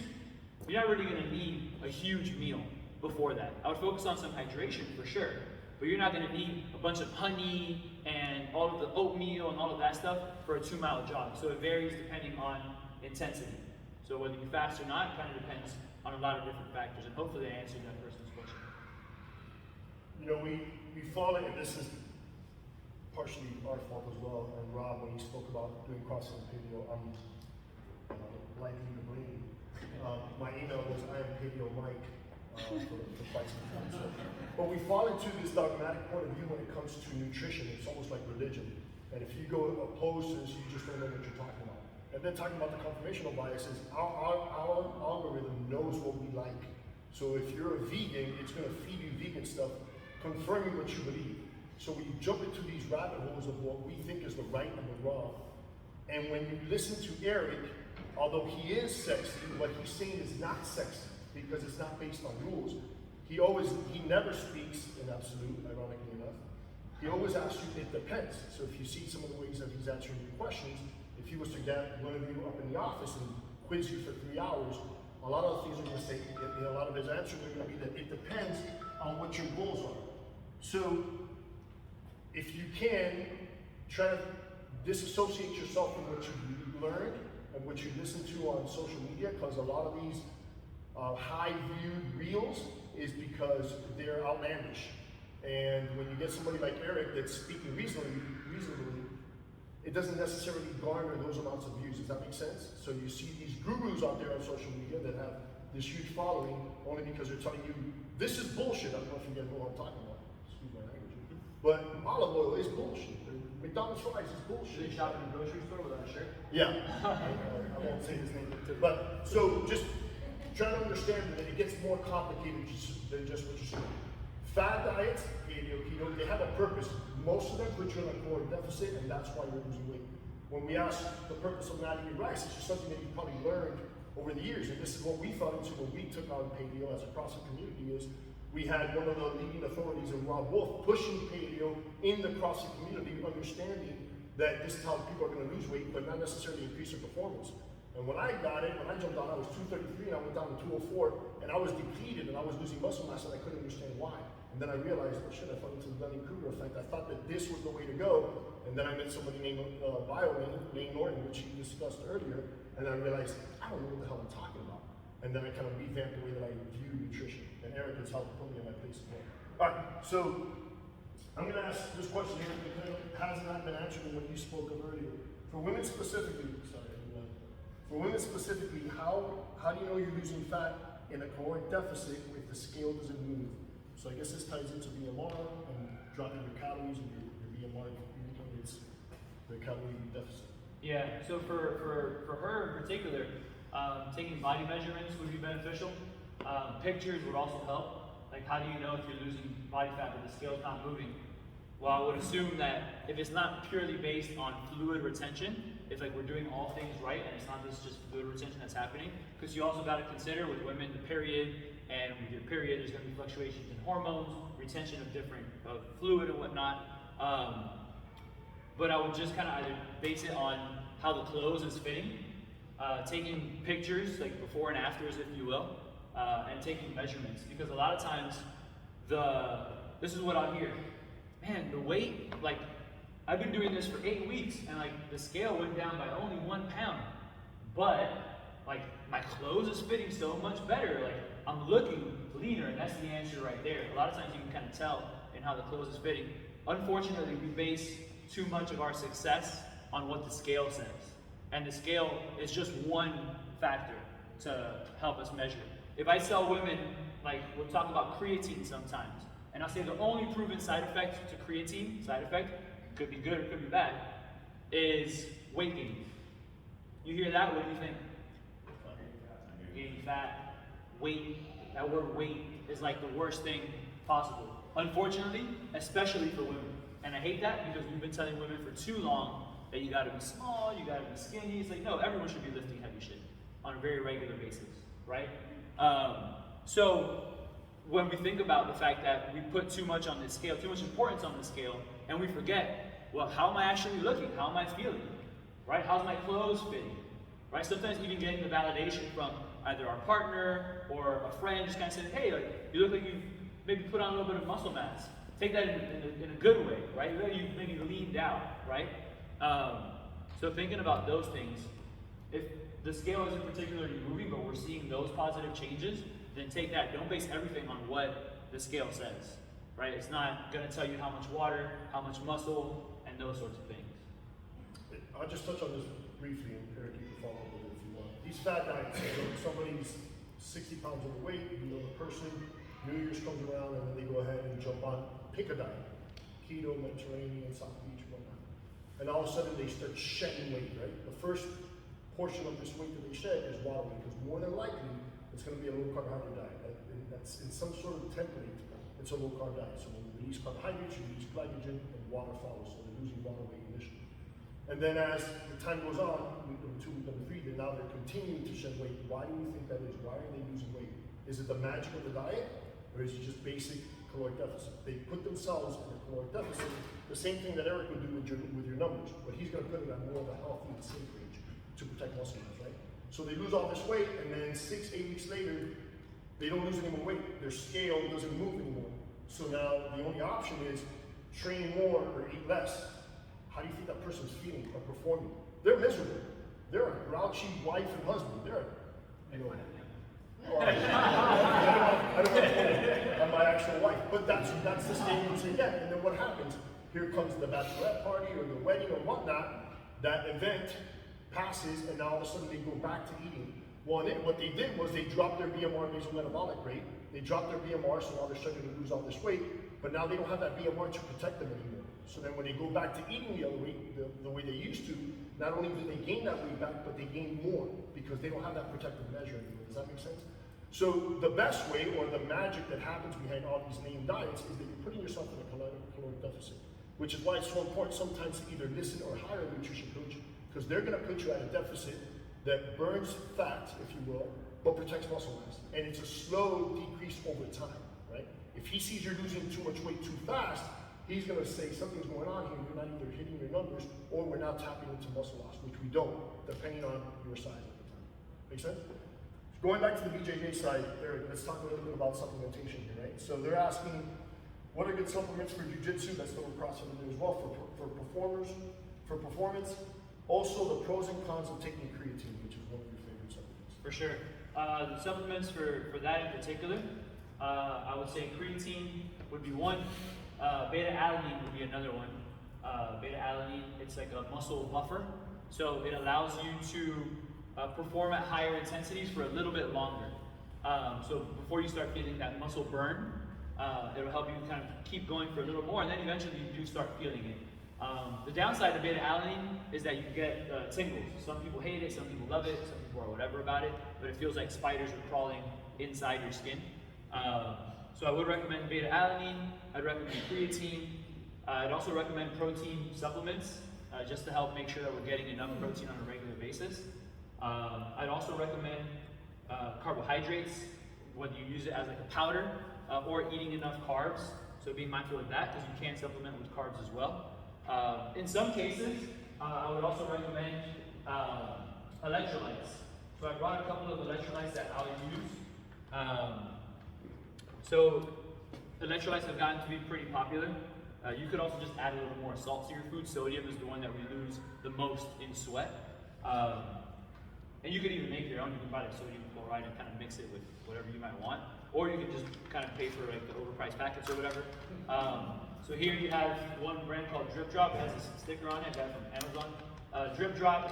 you're not really gonna need a huge meal before that. I would focus on some hydration for sure, but you're not gonna need a bunch of honey and all of the oatmeal and all of that stuff for a 2-mile jog. So it varies depending on intensity. So whether you fast or not, kind of depends on a lot of different factors, and hopefully I answered that person's question. You know, we fall into, this is partially our fault as well, and Rob, when he spoke about doing CrossFit and paleo, I'm likely to blame. My email was I am Paleo Mike for quite some time. So, but we fall into this dogmatic point of view when it comes to nutrition. It's almost like religion. And if you go opposed to this, you just don't know what you're talking about. And then talking about the confirmational biases, our algorithm knows what we like. So if you're a vegan, it's going to feed you vegan stuff, confirming what you believe. So we jump into these rabbit holes of what we think is the right and the wrong. And when you listen to Eric, although he is sexy, what he's saying is not sexy because it's not based on rules. He never speaks in absolute, ironically enough. He always asks you, it depends. So if you see some of the ways that he's answering your questions, if he was to get one of you up in the office and quiz you for 3 hours, a lot of things are going to say, a lot of his answers are going to be that it depends on what your goals are. So if you can, try to disassociate yourself from what you've learned and what you listen to on social media, because a lot of these high-viewed reels is because they're outlandish. And when you get somebody like Eric that's speaking reasonably, it doesn't necessarily garner those amounts of views. Does that make sense? So you see these gurus out there on social media that have this huge following only because they're telling you, this is bullshit. I don't know if you guys know what I'm talking about. Excuse my language. But olive oil is bullshit. McDonald's fries is bullshit. They shop in a grocery store without a shirt? Yeah. I won't say his name. But so just try to understand that it gets more complicated than just what you're saying. Fad diets, paleo, keto, they have a purpose. Most of them put you in a caloric deficit, and that's why you're losing weight. When we ask the purpose of not eating rice, it's just something that you probably learned over the years. And this is what we fell into when we took on paleo as a CrossFit community is we had one of the leading authorities in Rob Wolf pushing paleo in the CrossFit community, understanding that this is how people are going to lose weight, but not necessarily increase their performance. And when I got it, when I jumped on, I was 233 and I went down to 204, and I was depleted and I was losing muscle mass and I couldn't understand why. And then I realized, oh shit, I fell into the Dunning-Kruger effect. I thought that this was the way to go. And then I met somebody named Lane Norton, which you discussed earlier, and I realized, I don't know what the hell I'm talking about. And then I kind of revamped the way that I view nutrition. And Eric has helped put me in my place as well. All right, so I'm going to ask this question here because it has not been answered in what you spoke of earlier. For women specifically, how do you know you're losing fat in a caloric deficit if the scale doesn't move? So I guess this ties into BMR and dropping your calories and your BMR indicates the calorie deficit. Yeah, so for her in particular, taking body measurements would be beneficial. Pictures would also help. Like, how do you know if you're losing body fat but the scale's not moving? Well, I would assume that if it's not purely based on fluid retention, if like we're doing all things right and it's not just fluid retention that's happening, because you also got to consider with women the period, and with your period there's going to be fluctuations in hormones, retention of different fluid and whatnot. But I would just kind of either base it on how the clothes is fitting, taking pictures like before and afters, if you will, and taking measurements, because a lot of times this is what I hear. Man, the weight, like, I've been doing this for 8 weeks and like the scale went down by only 1 pound, but like my clothes is fitting so much better. Like I'm looking leaner, and that's the answer right there. A lot of times you can kind of tell in how the clothes is fitting. Unfortunately, we base too much of our success on what the scale says. And the scale is just one factor to help us measure. If I tell women, like we'll talk about creatine sometimes, and I'll say the only proven side effect to creatine, side effect, could be good or could be bad, is weight gain. You hear that, what do you think? Gaining fat, weight, that word weight is like the worst thing possible. Unfortunately, especially for women. And I hate that because we've been telling women for too long that you gotta be small, you gotta be skinny. It's like, no, everyone should be lifting heavy shit on a very regular basis, right? So when we think about the fact that we put too much on this scale, too much importance on the scale, and we forget, well, how am I actually looking? How am I feeling? Right? How's my clothes fitting? Right? Sometimes even getting the validation from either our partner or a friend, just kind of saying, hey, like, you look like you've maybe put on a little bit of muscle mass. Take that in a good way, right? You maybe leaned out, right? So thinking about those things, if the scale isn't particularly moving, but we're seeing those positive changes, then take that. Don't base everything on what the scale says, right? It's not going to tell you how much water, how much muscle, and those sorts of things. I'll just touch on this briefly, and Eric, you can follow up with it if you want. These fat diets, so somebody's 60 pounds overweight, you know the person, New Year's comes around, and then they go ahead and jump on, pick a diet, keto, Mediterranean, South Beach, whatnot. And all of a sudden they start shedding weight, right? The first portion of this weight that they shed is water weight, because more than likely, it's gonna be a low carbohydrate diet. That's in some sort of template, it's a low carb diet. So when you release carbohydrates, you release glycogen, and water follows, so they're losing water weight initially. And then as the time goes on, week number 2, week number 3, now they're continuing to shed weight. Why do we think that is? Why are they losing weight? Is it the magic of the diet, or is it just basic caloric deficit? They put themselves in a caloric deficit, the same thing that Eric would do with your numbers, but he's gonna put it at more of a healthy and safe range to protect muscle mass, right? So they lose all this weight, and then 6-8 weeks later, they don't lose any more weight. Their scale doesn't move anymore. So now the only option is train more or eat less. How do you think that person's feeling or performing? They're miserable. They're a grouchy wife and husband. They're, you know, well, I don't want to point at my actual wife, but that's the statement you get. And then what happens? Here comes the bachelorette party or the wedding or whatnot. That event passes, and now all of a sudden they go back to eating. Well, what they did was they dropped their BMR, basal metabolic rate. They dropped their BMR, so now they're starting to lose all this weight. But now they don't have that BMR to protect them anymore. So then when they go back to eating the other way, the way they used to, not only do they gain that weight back, but they gain more because they don't have that protective measure anymore. Does that make sense? So the best way, or the magic that happens behind all these named diets, is that you're putting yourself in a caloric deficit, which is why it's so important sometimes to either listen or hire a nutrition coach, because they're going to put you at a deficit that burns fat, if you will, but protects muscle mass. And it's a slow decrease over time, right? If he sees you're losing too much weight too fast, he's going to say something's going on here. You're not either hitting your numbers, or we're now tapping into muscle loss, which we don't, depending on your size at the time. Make sense? Going back to the BJJ side, let's talk a little bit about supplementation here, right? So they're asking, what are good supplements for jiu-jitsu? That's the CrossFit in there as well, for performers, for performance. Also, the pros and cons of taking creatine, which is one of your favorite supplements. For sure. The supplements for that in particular, I would say creatine would be one. Beta-alanine would be another one. Beta-alanine, it's like a muscle buffer. So it allows you to perform at higher intensities for a little bit longer. So before you start feeling that muscle burn, it'll help you kind of keep going for a little more, and then eventually you do start feeling it. The downside of beta-alanine is that you get tingles. Some people hate it, some people love it, some people are whatever about it, but it feels like spiders are crawling inside your skin. So I would recommend beta-alanine, I'd recommend creatine, I'd also recommend protein supplements, just to help make sure that we're getting enough protein on a regular basis. I'd also recommend carbohydrates, whether you use it as like a powder or eating enough carbs. So be mindful of that, because you can supplement with carbs as well. In some cases, I would also recommend electrolytes. So I brought a couple of electrolytes that I'll use. So electrolytes have gotten to be pretty popular. You could also just add a little more salt to your food. Sodium is the one that we lose the most in sweat. And you could even make your own. You can buy the sodium chloride and kind of mix it with whatever you might want. Or you can just kind of pay for like the overpriced packets or whatever. So here you have one brand called Drip Drop. It has a sticker on it, I got it from Amazon. Drip Drop,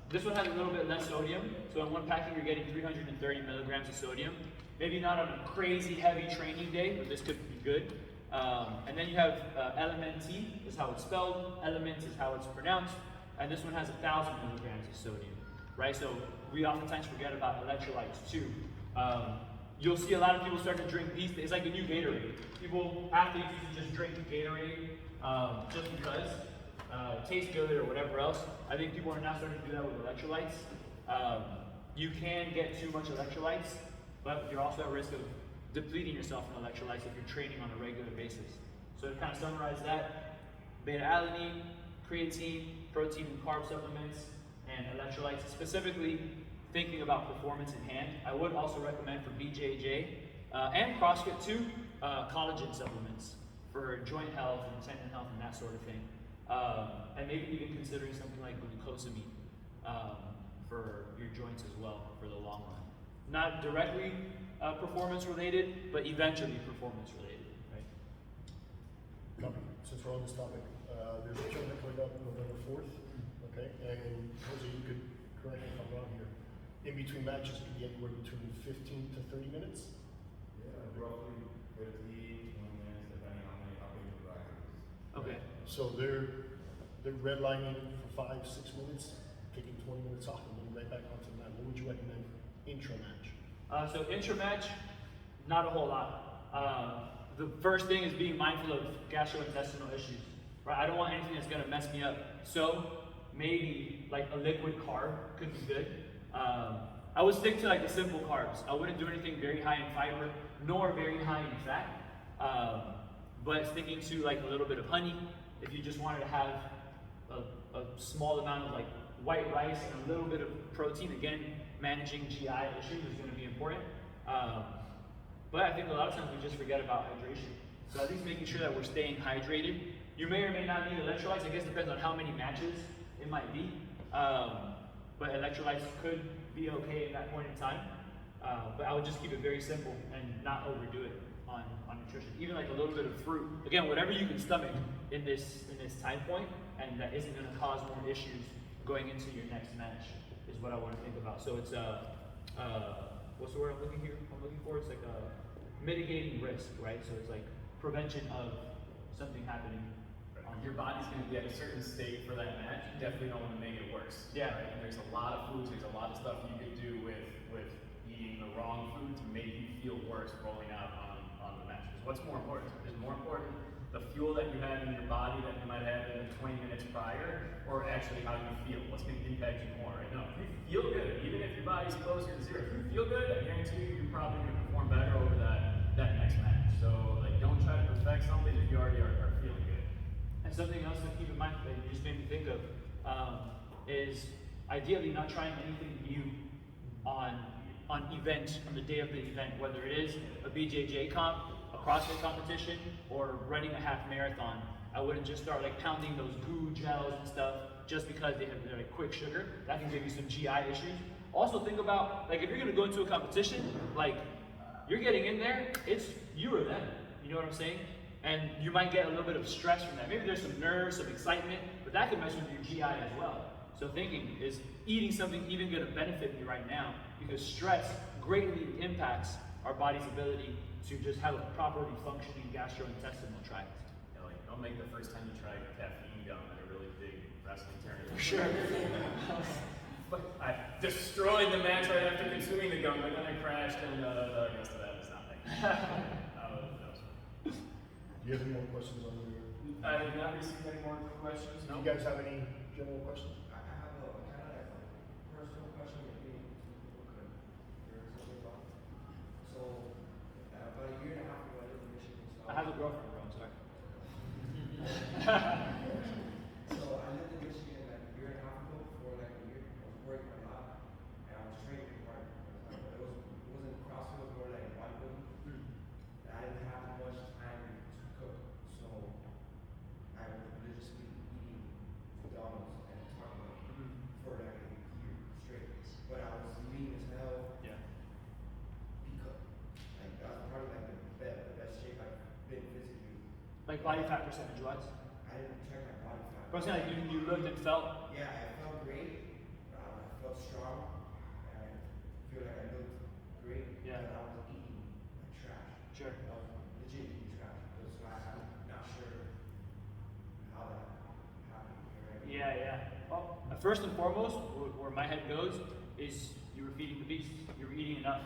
this one has a little bit less sodium. So in one packet you're getting 330 milligrams of sodium. Maybe not on a crazy heavy training day, but this could be good. And then you have LMNT, is how it's spelled. Element is how it's pronounced. And this one has 1,000 milligrams of sodium, right? So we oftentimes forget about electrolytes too. You'll see a lot of people start to drink these. It's like the new Gatorade. Athletes used to just drink Gatorade just because it tastes good or whatever else. I think people are now starting to do that with electrolytes. You can get too much electrolytes, but you're also at risk of depleting yourself in electrolytes if you're training on a regular basis. So to kind of summarize that, beta-alanine, creatine, protein and carb supplements, and electrolytes, specifically thinking about performance in hand. I would also recommend for BJJ and CrossFit too, collagen supplements for joint health and tendon health and that sort of thing. And maybe even considering something like glucosamine for your joints as well for the long run. Not directly performance related, but eventually performance related, right? Copy. Since we're on this topic, there's a tournament coming up November 4th, okay? And Jose, you could correct me if I'm wrong here. In between matches, it could be anywhere between 15 to 30 minutes. Yeah, roughly 15, 20 minutes, depending on how big the bracket is. Okay. So they're redlining for 5-6 minutes, taking 20 minutes off, and then right back onto the mat. What would you recommend intra-match? So intra-match, not a whole lot. The first thing is being mindful of gastrointestinal issues. Right? I don't want anything that's gonna mess me up. So maybe like a liquid carb could be good. I would stick to like the simple carbs. I wouldn't do anything very high in fiber, nor very high in fat. But sticking to like a little bit of honey, if you just wanted to have a small amount of like white rice and a little bit of protein, again, managing GI issues is gonna be important. But I think a lot of times we just forget about hydration. So at least making sure that we're staying hydrated. You may or may not need electrolytes. I guess it depends on how many matches it might be. But electrolytes could be okay at that point in time. But I would just keep it very simple and not overdo it on nutrition. Even like a little bit of fruit. Again, whatever you can stomach in this time point, and that isn't going to cause more issues going into your next match is what I want to think about. So it's what's the word I'm looking for? It's like mitigating risk, right? So it's like prevention of something happening. Your body's going to be at a certain state for that match. You definitely don't want to make it worse. Yeah. Right? And there's a lot of foods, there's a lot of stuff you could do with eating the wrong food to make you feel worse rolling out on the match. Because what's more important? Is more important the fuel that you have in your body that you might have in the 20 minutes prior, or actually how you feel? What's going to impact you more? Right? No, if you feel good, even if your body's closer to zero, if you feel good, I guarantee you, you're probably going to perform better over that next match. So like, don't try to perfect something if you already are feeling good. And something else to keep in mind that you just made me think of is ideally not trying anything new on the day of the event, whether it is a BJJ comp, a CrossFit competition, or running a half marathon. I wouldn't just start like pounding those goo gels and stuff just because they're like quick sugar. That can give you some GI issues. Also think about like if you're gonna go into a competition, like you're getting in there, it's you or them. You know what I'm saying? And you might get a little bit of stress from that. Maybe there's some nerves, some excitement, but that can mess with your GI as well. So thinking, is eating something even gonna benefit me right now? Because stress greatly impacts our body's ability to just have a properly functioning gastrointestinal tract. Yeah, like, don't make the first time you try caffeine gum at a really big wrestling tournament. For sure. I destroyed the match right after consuming the gum, but then I crashed, and the rest of that was nothing. Do you have any more questions on your? I have not received any more questions. Do No. you guys have any general questions? I have a kind of like a personal question maybe people could hear something about. So, about a year and a half ago, I lived in Michigan. So I have a girlfriend, bro, I'm sorry. So I lived in Michigan like a year and a half ago. For like a year, I was working a lot, and I was training hard. It wasn't CrossFit, it was more like bodybuilding. And I didn't have much time to cook, so I was religiously eating McDonald's and Taco Bell for like a year straight. Like body fat percentage wise? I didn't check my body fat. But I'm saying like you looked and felt. Yeah, I felt great. I felt strong. And I feel like I looked great. Yeah. But I was eating like trash. Sure. I was legit eating trash. That's why I'm not sure how that happened. Right? Yeah. Well, first and foremost, where my head goes is you were feeding the beast. You were eating enough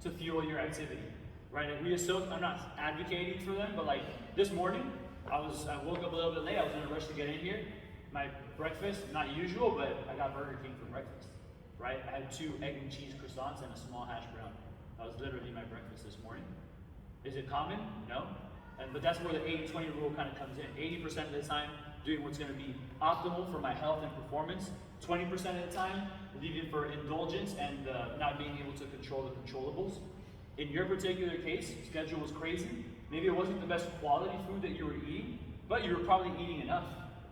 to fuel your activity, right? And I'm not advocating for them, but like this morning, I woke up a little bit late. I was in a rush to get in here. My breakfast, not usual, but I got Burger King for breakfast, right? I had 2 egg and cheese croissants and a small hash brown. That was literally my breakfast this morning. Is it common? No. But that's where the 80-20 rule kind of comes in. 80% of the time, doing what's going to be optimal for my health and performance. 20% of the time, leaving for indulgence and not being able to control the controllables. In your particular case, schedule was crazy. Maybe it wasn't the best quality food that you were eating, but you were probably eating enough.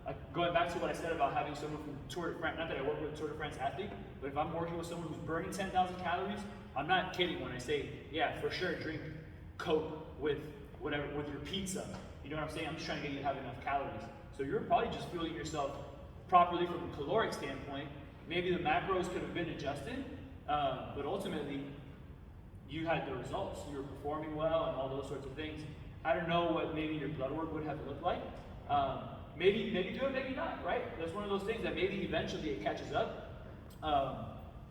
Like going back to what I said about having someone from Tour de France, not that I work with a Tour de France athlete, but if I'm working with someone who's burning 10,000 calories, I'm not kidding when I say, yeah, for sure, drink Coke with whatever, with your pizza. You know what I'm saying? I'm just trying to get you to have enough calories. So you're probably just fueling yourself properly from a caloric standpoint. Maybe the macros could have been adjusted, but ultimately, you had the results. You were performing well and all those sorts of things. I don't know what maybe your blood work would have looked like. Maybe good, maybe not, right? That's one of those things that maybe eventually it catches up.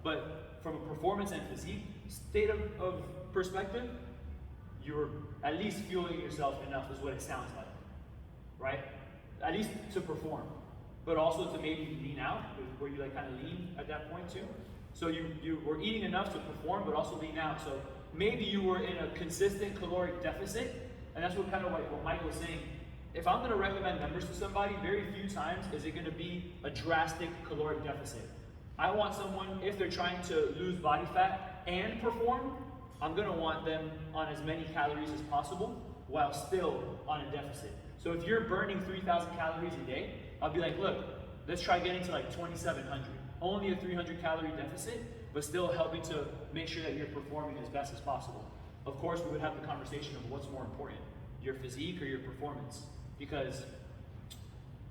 But from a performance and physique state of perspective, you're at least fueling yourself enough is what it sounds like, right? At least to perform, but also to maybe lean out, where you like kind of lean at that point too. So you were eating enough to perform, but also lean out. So maybe you were in a consistent caloric deficit, and that's what kind of like what Michael was saying. If I'm going to recommend numbers to somebody, very few times is it going to be a drastic caloric deficit. I want someone, if they're trying to lose body fat and perform, I'm going to want them on as many calories as possible while still on a deficit. So if you're burning 3,000 calories a day, I'll be like, look, let's try getting to like 2,700. Only a 300 calorie deficit, but still helping to make sure that you're performing as best as possible. Of course, we would have the conversation of what's more important, your physique or your performance, because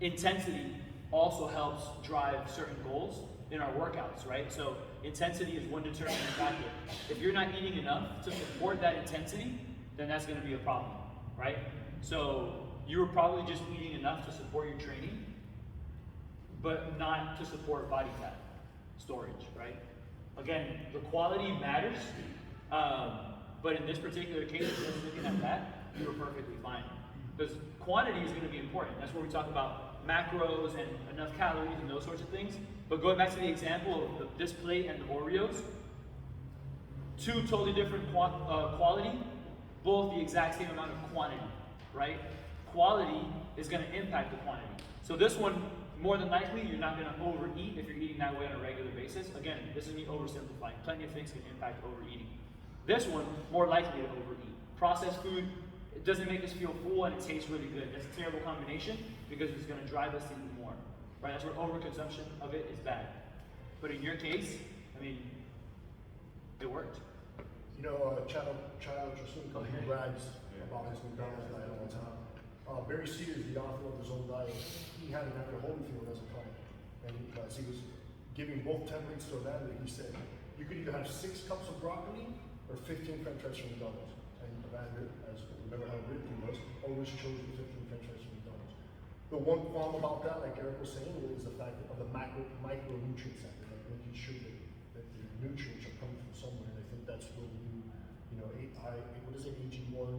intensity also helps drive certain goals in our workouts, right? So intensity is one determining factor. If you're not eating enough to support that intensity, then that's going to be a problem, right? So you were probably just eating enough to support your training, but not to support body fat storage, right? Again, the quality matters, but in this particular case, just looking at that, you were perfectly fine. Because quantity is going to be important. That's where we talk about macros and enough calories and those sorts of things. But going back to the example of this plate and the Oreos, 2 totally different quality, both the exact same amount of quantity, right? Quality is going to impact the quantity. So this one, more than likely, you're not going to overeat if you're eating that way on a regular basis. Again, this is me oversimplifying. Plenty of things can impact overeating. This one, more likely to overeat. Processed food, it doesn't make us feel full and it tastes really good. That's a terrible combination because it's going to drive us to eat more. Right? That's where overconsumption of it is bad. But in your case, I mean, it worked. You know, Chad Jacinto, he brags about his McDonald's diet all the time. Barry Sears, the author of his own diet, he had an Evander Holyfield as a client. And as he was giving both templates to Evander, he said, you could either have 6 cups of broccoli or 15 French fries from McDonald's. And Evander, as we remember how written he was, always chose the 15 French fries from McDonald's. The one qualm about that, like Eric was saying, is the fact of the micronutrient sector, like making sure that the nutrients are coming from somewhere. And I think that's where we do, you know, what is it, AG1,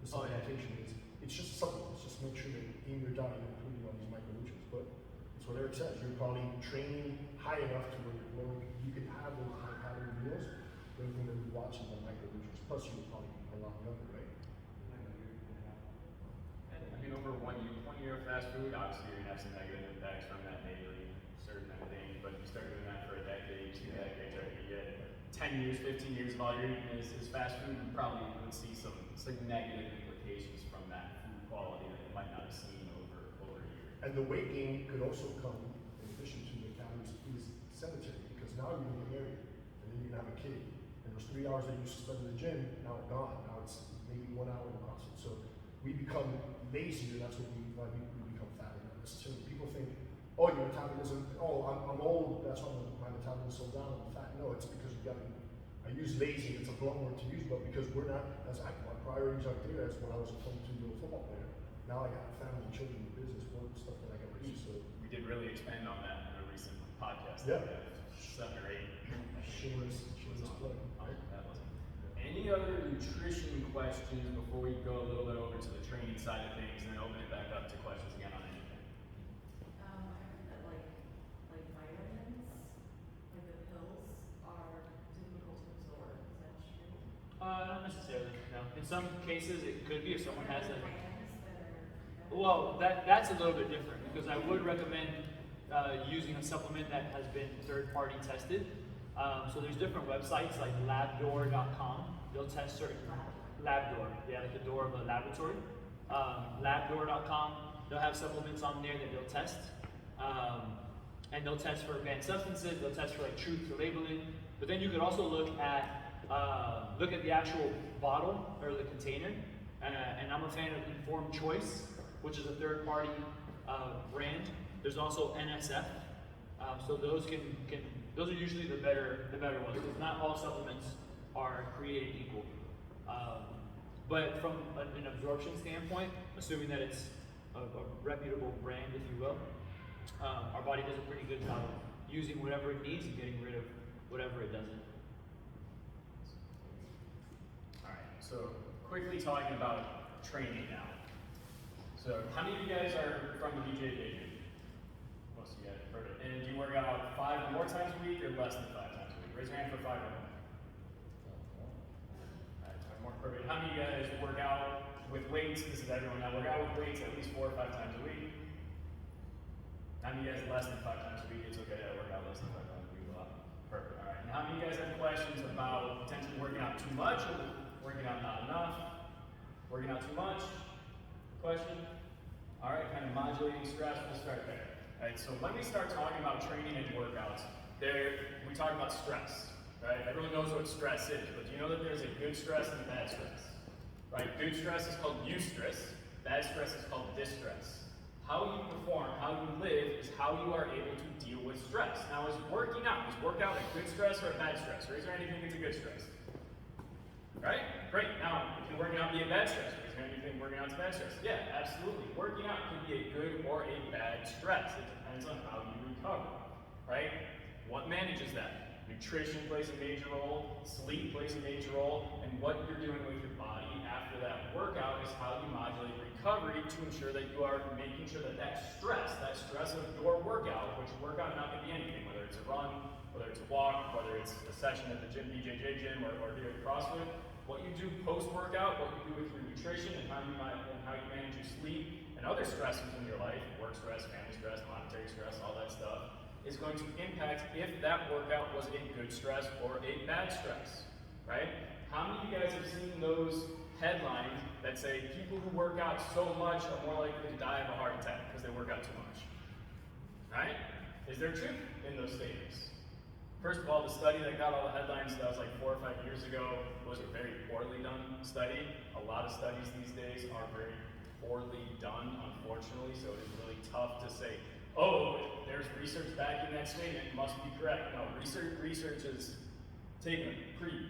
the supplementation is. It's just a supplement. It's just make sure that in your diet you're including all these micronutrients. But it's what Eric says. You're probably training high enough to where you can have those high calorie meals. The only thing that we watch is the micronutrients. Plus, you would probably be a lot younger, right? I mean, over one year of fast food, obviously you're gonna have some negative impacts from that, maybe certain things. But you start doing that for a decade, 2 decades, or you get 10 years, 15 years of all you're eating is fast food, you probably would see some negative implications from that food quality that you might not have seen over a year. And the weight gain could also come in addition to the calories is sedentary because now you're in the area and then you're gonna have a kid. And those 3 hours that you used to spend in the gym now are gone. Now it's maybe 1 hour in CrossFit. So we become lazier. That's why we become fatter. Not necessarily. People think, oh, your metabolism. Oh, I'm old. That's why my metabolism is so down. I'm fat. No, it's because you got to. I use lazy. It's a blunt word to use, but because we're not as active. Our priorities aren't there as when I was a 22-year-old football player. Now I got family, children, business, work, stuff that I got to do. So We did really expand on that in a recent podcast. Yeah. 7 or 8. shameless plug. That wasn't. Any other nutrition questions before we go a little bit over to the training side of things and then open it back up to questions again on anything? I heard that like vitamins, like the pills are difficult to absorb. Is that true? Not necessarily. No. In some cases, it could be if someone has a. Brands that are Well, that's a little bit different because I would recommend using a supplement that has been third-party tested. So there's different websites like labdoor.com. They'll test certain labdoor, yeah, like the door of a laboratory. Labdoor.com. They'll have supplements on there that they'll test, and they'll test for banned substances. They'll test for like truth to labeling. But then you could also look at the actual bottle or the container. And I'm a fan of Informed Choice, which is a third-party brand. There's also NSF, so those those are usually the better ones because not all supplements are created equal. But from an absorption standpoint, assuming that it's a reputable brand, if you will, our body does a pretty good job of using whatever it needs and getting rid of whatever it doesn't. All right, so quickly talking about training now. So how many of you guys are from the BJJ gym? Most of you guys have heard it. And do you work out 5 or more times a week or less than 5 times a week? Raise your hand for 5 or more. All right, 5 more, perfect. How many of you guys work out with weights? This is everyone now. Work out with weights at least 4 or 5 times a week. How many of you guys less than 5 times a week? It's okay to work out less than 5 times a week. A lot. Perfect. All right. And how many of you guys have questions about potentially working out too much or working out not enough? Working out too much? Question? All right, kind of modulating stress, we'll start there. All right, so when we start talking about training and workouts, we talk about stress, right? Everyone knows what stress is, but do you know that there's a good stress and a bad stress? Right, good stress is called eustress, bad stress is called distress. How you perform, how you live, is how you are able to deal with stress. Now, is working out a good stress or a bad stress? Raise your hand if you think it's a good stress. Right? Great. Now, can working out be a bad stress? Raise your hand if you think working out is bad stress. Yeah, absolutely. Working out can be a good or a bad stress. It depends on how you recover. Right? What manages that? Nutrition plays a major role, sleep plays a major role, and what you're doing with your body after that workout is how you modulate recovery to ensure that you are making sure that that stress of your workout, which workout not going to be anything, whether it's a run, whether it's a walk, whether it's a session at the gym, BJJ gym, or here at CrossFit, what you do post-workout, what you do with your nutrition, and how you manage your sleep and other stresses in your life, work stress, family stress, monetary stress, all that stuff, is going to impact if that workout was a good stress or a bad stress, right? How many of you guys have seen those headlines that say people who work out so much are more likely to die of a heart attack because they work out too much, right? Is there truth in those statements? First of all, the study that got all the headlines, that was like 4 or 5 years ago, was a very poorly done study. A lot of studies these days are very poorly done, unfortunately, so it is really tough to say, oh, there's research backing that statement, it must be correct. No, research is taking a pretty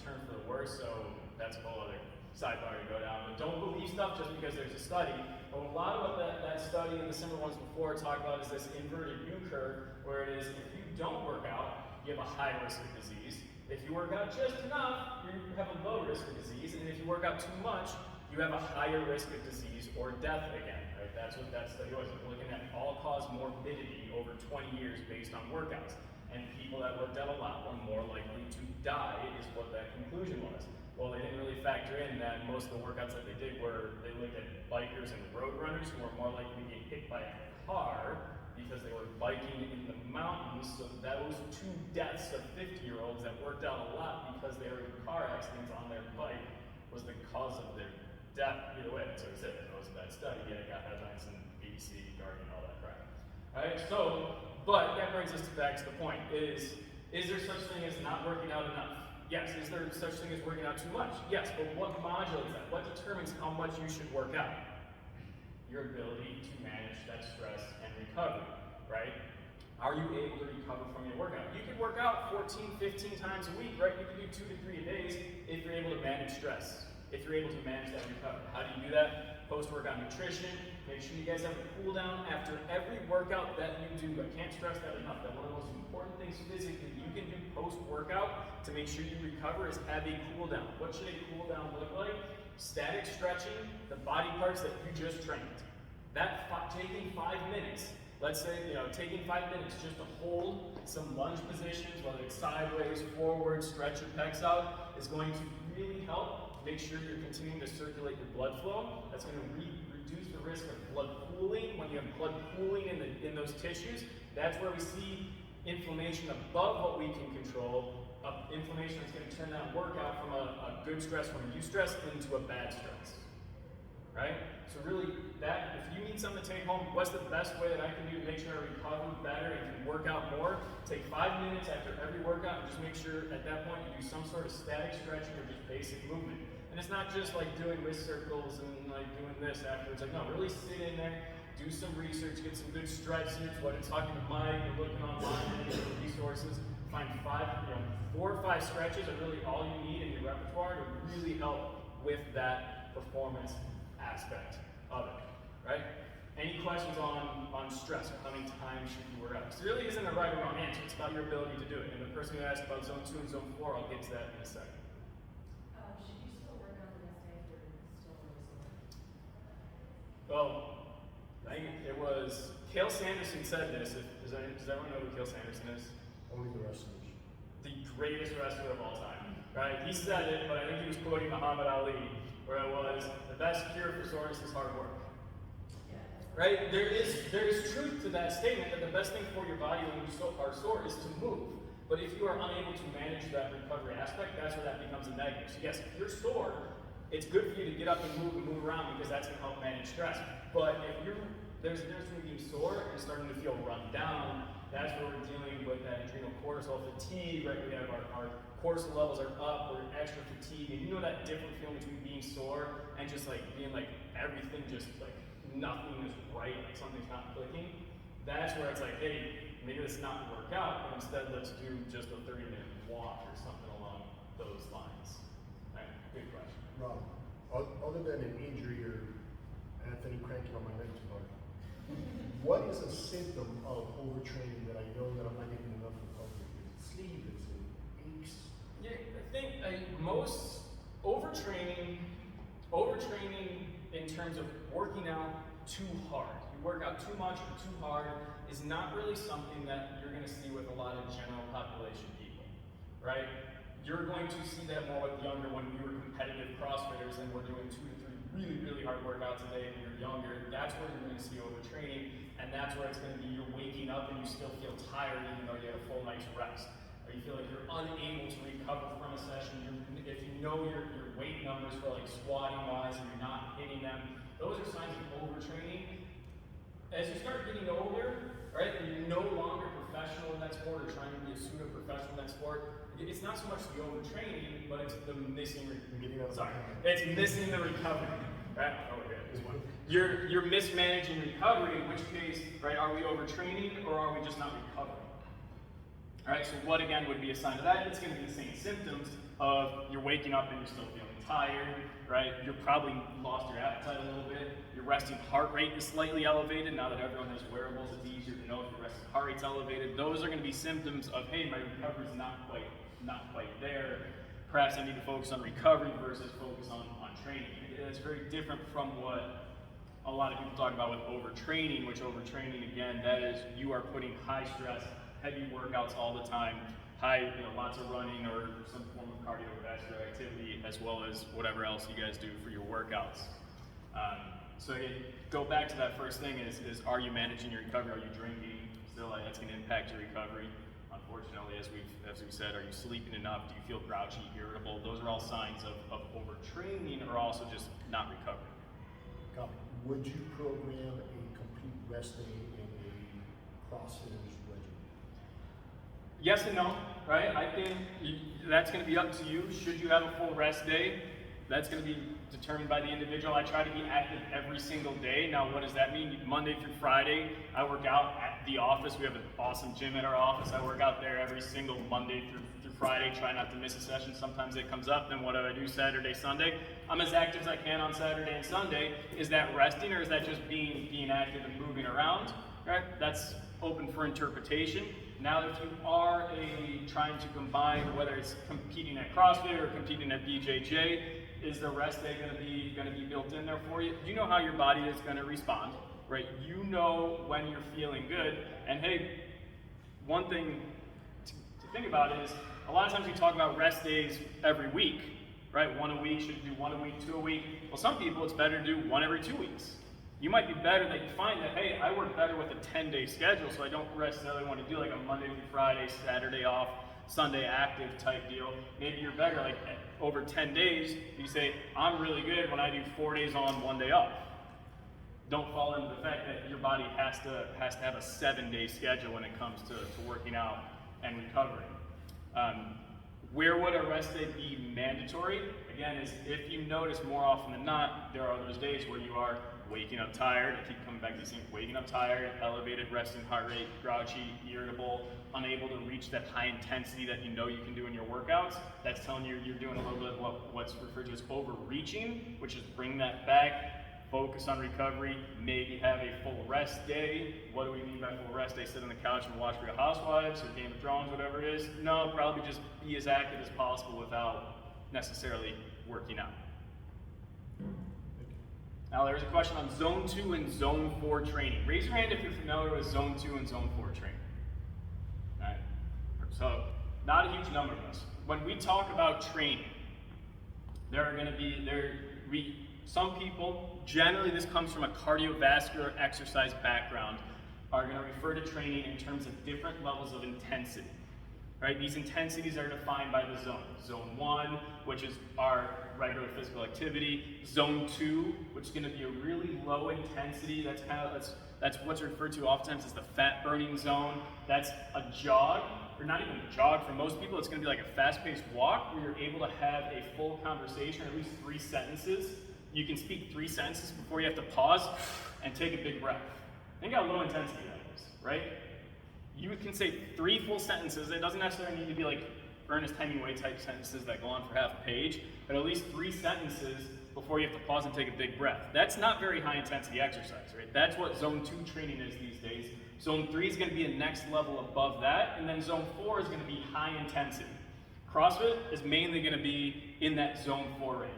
turn for the worse, so that's a whole other sidebar to go down. But don't believe stuff just because there's a study. But a lot of what that study and the similar ones before talk about is this inverted U curve, where it is if you don't work out, you have a high risk of disease. If you work out just enough, you have a low risk of disease. And if you work out too much, you have a higher risk of disease or death again. Right? That's what that study was. We're looking at all-cause morbidity over 20 years based on workouts. And people that worked out a lot were more likely to die, is what that conclusion was. Well, they didn't really factor in that most of the workouts that they did were, they looked at bikers and road runners who were more likely to get hit by a car because they were biking in the mountains. So those 2 deaths of 50-year-olds that worked out a lot because they were in car accidents on their bike was the cause of their death. Either way, that's what it said. It was that study. Yeah, it got headlines in BBC, Guardian, all that crap. All right, so, but that brings us back to the point, is there such thing as not working out enough? Yes, is there such thing as working out too much? Yes, but what modulates that? What determines how much you should work out? Your ability to manage that stress and recovery, right? Are you able to recover from your workout? You can work out 14, 15 times a week, right? You can do 2 to 3 a days if you're able to manage stress, if you're able to manage that recovery. How do you do that? Post-workout nutrition. Make sure you guys have a cool down after every workout that you do. I can't stress that enough. That one of the most important things physically you can do post-workout to make sure you recover is have a cool down. What should a cool down look like? Static stretching the body parts that you just trained. Taking 5 minutes, let's say, taking 5 minutes just to hold some lunge positions, whether it's sideways, forward, stretch your pecs out, is going to really help make sure you're continuing to circulate your blood flow. That's going to reduce the risk of blood pooling. When you have blood pooling in those tissues, that's where we see inflammation above what we can control. Inflammation is going to turn that workout from a good stress, from a eustress, into a bad stress. Right? So really, if you need something to take home, what's the best way that I can do to make sure I recover better and can work out more? Take 5 minutes after every workout and just make sure at that point you do some sort of static stretching or just basic movement. And it's not just like doing wrist circles and like doing this afterwards. Like, no, really sit in there, do some research, get some good stretch suits, whether it's talking to Mike or looking online, get some resources. Find 4 or 5 stretches are really all you need in your repertoire to really help with that performance aspect of it, right? Any questions on stress or how many times should you work out? Because there really isn't a right or wrong answer. It's about your ability to do it. And the person who asked about zone 2 and zone 4, I'll get to that in a second. Should you still work out the next day if you're still really sore? Well, I think it was Cale Sanderson said this. Does everyone know who Cale Sanderson is? Only the wrestlers. The greatest wrestler of all time, right? He said it, but I think he was quoting Muhammad Ali, where it was, the best cure for soreness is hard work. Right? There is truth to that statement that the best thing for your body when you are sore is to move. But if you are unable to manage that recovery aspect, that's where that becomes a negative. So yes, if you're sore, it's good for you to get up and move around because that's going to help manage stress. But if there's a difference between being sore and starting to feel run down. That's where we're dealing with that adrenal cortisol fatigue, right? We have our cortisol levels are up, we're extra fatigued, and you know that different feeling between being sore and just like being like everything just like nothing is right, like something's not clicking. That's where it's like, hey, maybe let's not work out, but instead let's do just a 30-minute walk or something along those lines. Right? Good question. Rob, other than an injury or Anthony cranking on my neck too hard, what is a symptom of overtraining that I know that I'm not getting enough recovery? Is it sleep? Is it aches? Yeah, I think most overtraining in terms of working out too hard. You work out too much or too hard is not really something that you're going to see with a lot of general population people, right? You're going to see that more with younger when we were competitive CrossFitters and we're doing 2 to 3 really, really hard workouts a day when you're younger. That's where you're going to see overtraining, and that's where it's going to be you're waking up and you still feel tired even though you had a full night's rest. Or you feel like you're unable to recover from a session. If you know your weight numbers for like squatting wise and you're not hitting them, those are signs of overtraining. As you start getting older, right, and you're no longer professional in that sport or trying to be a pseudo-professional in that sport, it's not so much the overtraining, but it's the missing it's missing the recovery. Right? Oh, yeah, this one. You're mismanaging recovery, in which case, right, are we overtraining or are we just not recovering? Alright, so what again would be a sign of that? It's going to be the same symptoms of you're waking up and you're still feeling tired, right? You're probably lost your appetite a little bit. Your resting heart rate is slightly elevated. Now that everyone has wearables, it's easier to know if your resting heart rate's elevated. Those are going to be symptoms of, hey, my recovery's not quite there. Perhaps I need to focus on recovery versus focus on training. It's very different from what a lot of people talk about with overtraining, which overtraining, again, that is you are putting high stress, heavy workouts all the time, lots of running or some form of cardiovascular activity, as well as whatever else you guys do for your workouts. So again, go back to that first thing is are you managing your recovery? Are you drinking? Still, that's going to impact your recovery. Unfortunately, as we said, are you sleeping enough? Do you feel grouchy, irritable? Those are all signs of overtraining or also just not recovering. Copy. Would you program a complete rest day in a CrossFitter's regimen? Yes and no, right? I think that's going to be up to you. Should you have a full rest day? That's going to be determined by the individual. I try to be active every single day. Now, what does that mean? Monday through Friday, I work out at the office. We have an awesome gym at our office. I work out there every single Monday through Friday. Try not to miss a session. Sometimes it comes up. Then what do I do Saturday, Sunday? I'm as active as I can on Saturday and Sunday. Is that resting, or is that just being active and moving around? Right? That's open for interpretation. Now, if you are trying to combine, whether it's competing at CrossFit or competing at BJJ, is the rest day going to be built in there for you? You know how your body is going to respond, right? You know when you're feeling good. And hey, one thing to think about is a lot of times we talk about rest days every week, right? One a week, should you do one a week, two a week? Well, some people it's better to do one every 2 weeks. You might be better that you find that, hey, I work better with a 10-day schedule, so I don't necessarily want to do like a Monday through Friday, Saturday off, Sunday active type deal. Maybe you're better like over 10 days, you say, I'm really good when I do 4 days on, 1 day off. Don't fall into the fact that your body has to have a 7-day schedule when it comes to working out and recovering. Where would a rest day be mandatory? Again, is if you notice more often than not, there are those days where you are waking up tired. I keep coming back to this thing, waking up tired, elevated resting heart rate, grouchy, irritable, unable to reach that high intensity that you know you can do in your workouts. That's telling you you're doing a little bit of what's referred to as overreaching, which is bring that back, focus on recovery, maybe have a full rest day. What do we mean by full rest day? Sit on the couch and watch Real Housewives or Game of Thrones, whatever it is? No, probably just be as active as possible without necessarily working out. Now there's a question on Zone 2 and Zone 4 training. Raise your hand if you're familiar with Zone 2 and Zone 4 training. All right. So, not a huge number of us. When we talk about training, there are going to be, some people, generally this comes from a cardiovascular exercise background, are going to refer to training in terms of different levels of intensity. Right? These intensities are defined by the zone. Zone 1, which is our regular physical activity. Zone 2, which is going to be a really low intensity. That's what's referred to oftentimes as the fat burning zone. That's a jog, or not even a jog. For most people, it's going to be like a fast-paced walk where you're able to have a full conversation, or at least 3 sentences. You can speak 3 sentences before you have to pause and take a big breath. Think how low intensity that is, right? You can say 3 full sentences. It doesn't necessarily need to be like Ernest Hemingway type sentences that go on for half a page, but at least 3 sentences before you have to pause and take a big breath. That's not very high intensity exercise, right? That's what Zone 2 training is these days. Zone 3 is going to be a next level above that, and then Zone 4 is going to be high intensity. CrossFit is mainly going to be in that Zone 4 range.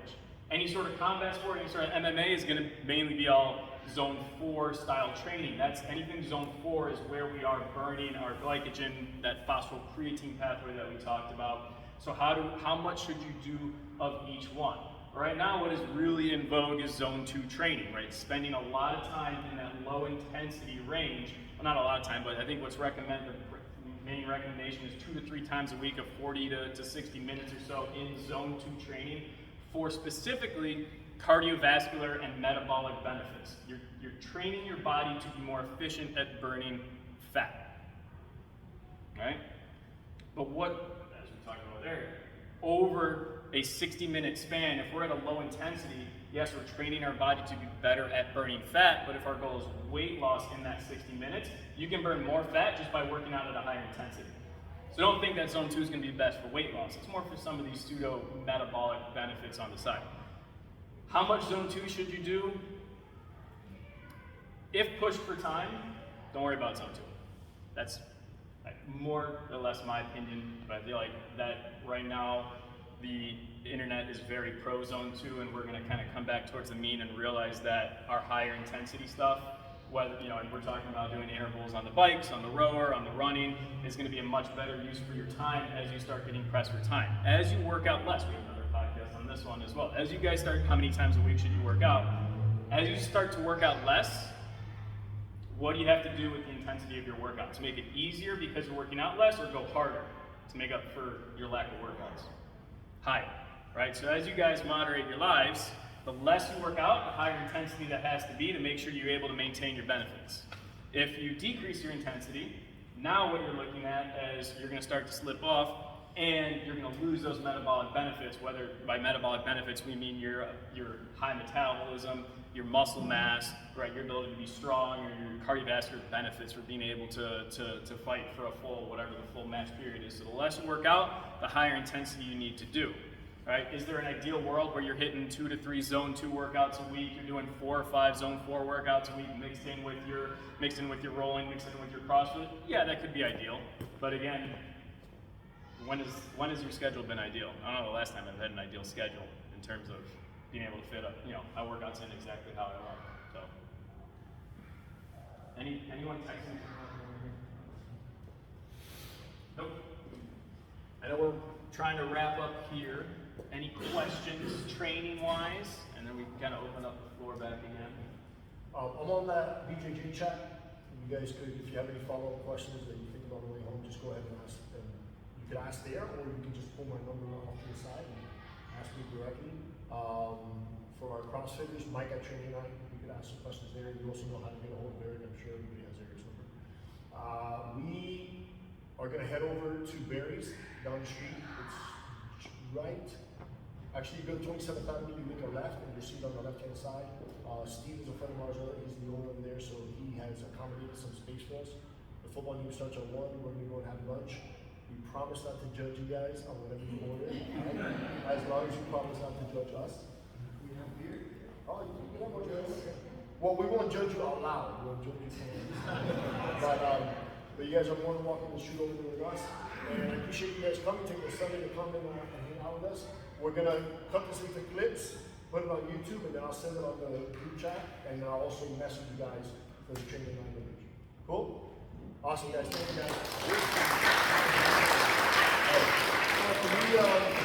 Any sort of combat sport, any sort of MMA is going to mainly be all Zone 4 style training. That's anything Zone 4 is where we are burning our glycogen, that phosphocreatine pathway that we talked about. So how much should you do of each one? Right now, what is really in vogue is Zone 2 training, right? Spending a lot of time in that low intensity range. Well, not a lot of time, but I think what's recommended, the main recommendation is 2 to 3 times a week of 40 to 60 minutes or so in Zone 2 training for specifically cardiovascular and metabolic benefits. You're training your body to be more efficient at burning fat, right? But what, as we talked about there, over a 60-minute span, if we're at a low intensity, yes, we're training our body to be better at burning fat, but if our goal is weight loss in that 60 minutes, you can burn more fat just by working out at a higher intensity. So don't think that Zone 2 is going to be best for weight loss. It's more for some of these pseudo-metabolic benefits on the side. How much Zone 2 should you do? If pushed for time, don't worry about Zone 2. That's more or less my opinion, but I feel like that right now the internet is very pro Zone 2, and we're going to kind of come back towards the mean and realize that our higher intensity stuff, whether, and we're talking about doing intervals on the bikes, on the rower, on the running, is going to be a much better use for your time as you start getting pressed for time. As you work out less, we have another podcast on this one as well. As you guys start, how many times a week should you work out? As you start to work out less, what do you have to do with the intensity of your workout? To make it easier because you're working out less, or go harder to make up for your lack of workouts? Higher, right? So as you guys moderate your lives, the less you work out, the higher intensity that has to be to make sure you're able to maintain your benefits. If you decrease your intensity, Now what you're looking at is you're going to start to slip off, and you're going to lose those metabolic benefits. Whether by metabolic benefits we mean your high metabolism, your muscle mass, right, your ability to be strong, or your cardiovascular benefits for being able to fight for a full, whatever the full match period is. So the less you work out, the higher intensity you need to do. Right? Is there an ideal world where you're hitting 2 to 3 zone 2 workouts a week? You're doing 4 or 5 zone 4 workouts a week, mixed in with your rolling, mixed in with your CrossFit? Yeah, that could be ideal. But again, when has your schedule been ideal? I don't know the last time I've had an ideal schedule in terms of being able to fit up, my workouts in exactly how I want. So, anyone texting? Nope. I know we're trying to wrap up here. Any questions training-wise? And then we can kind of open up the floor back again. I'm on that BJJ chat. You guys could, if you have any follow-up questions that you think about on the way home, just go ahead and ask. And you could ask there, or you can just pull my number off to the side and ask me directly. For our CrossFitters, Mike at Training Night, you could ask some questions there. You also know how to get a hold of Eric. I'm sure everybody has Eric's number. We are going to head over to Barry's down the street. It's right. Actually, you go to 27th Avenue, you make a left, and you'll see it on the left-hand side. Steve is a friend of ours, he's the owner over there, so he has accommodated some space for us. The football game starts at 1, we're going to go and have lunch. We promise not to judge you guys on whatever you order, right? As long as you promise not to judge us. We have beer. Oh, you can have more judge. Well, we won't judge you out loud, we'll judge you but you guys are more than welcome to shoot over there with us. And I appreciate you guys coming, taking the Sunday to come in and hang out with us. We're gonna cut this into clips, put it on YouTube, and then I'll send it on the group chat, and then I'll also message you guys for the training language. Cool? Awesome, guys. Thank you, guys.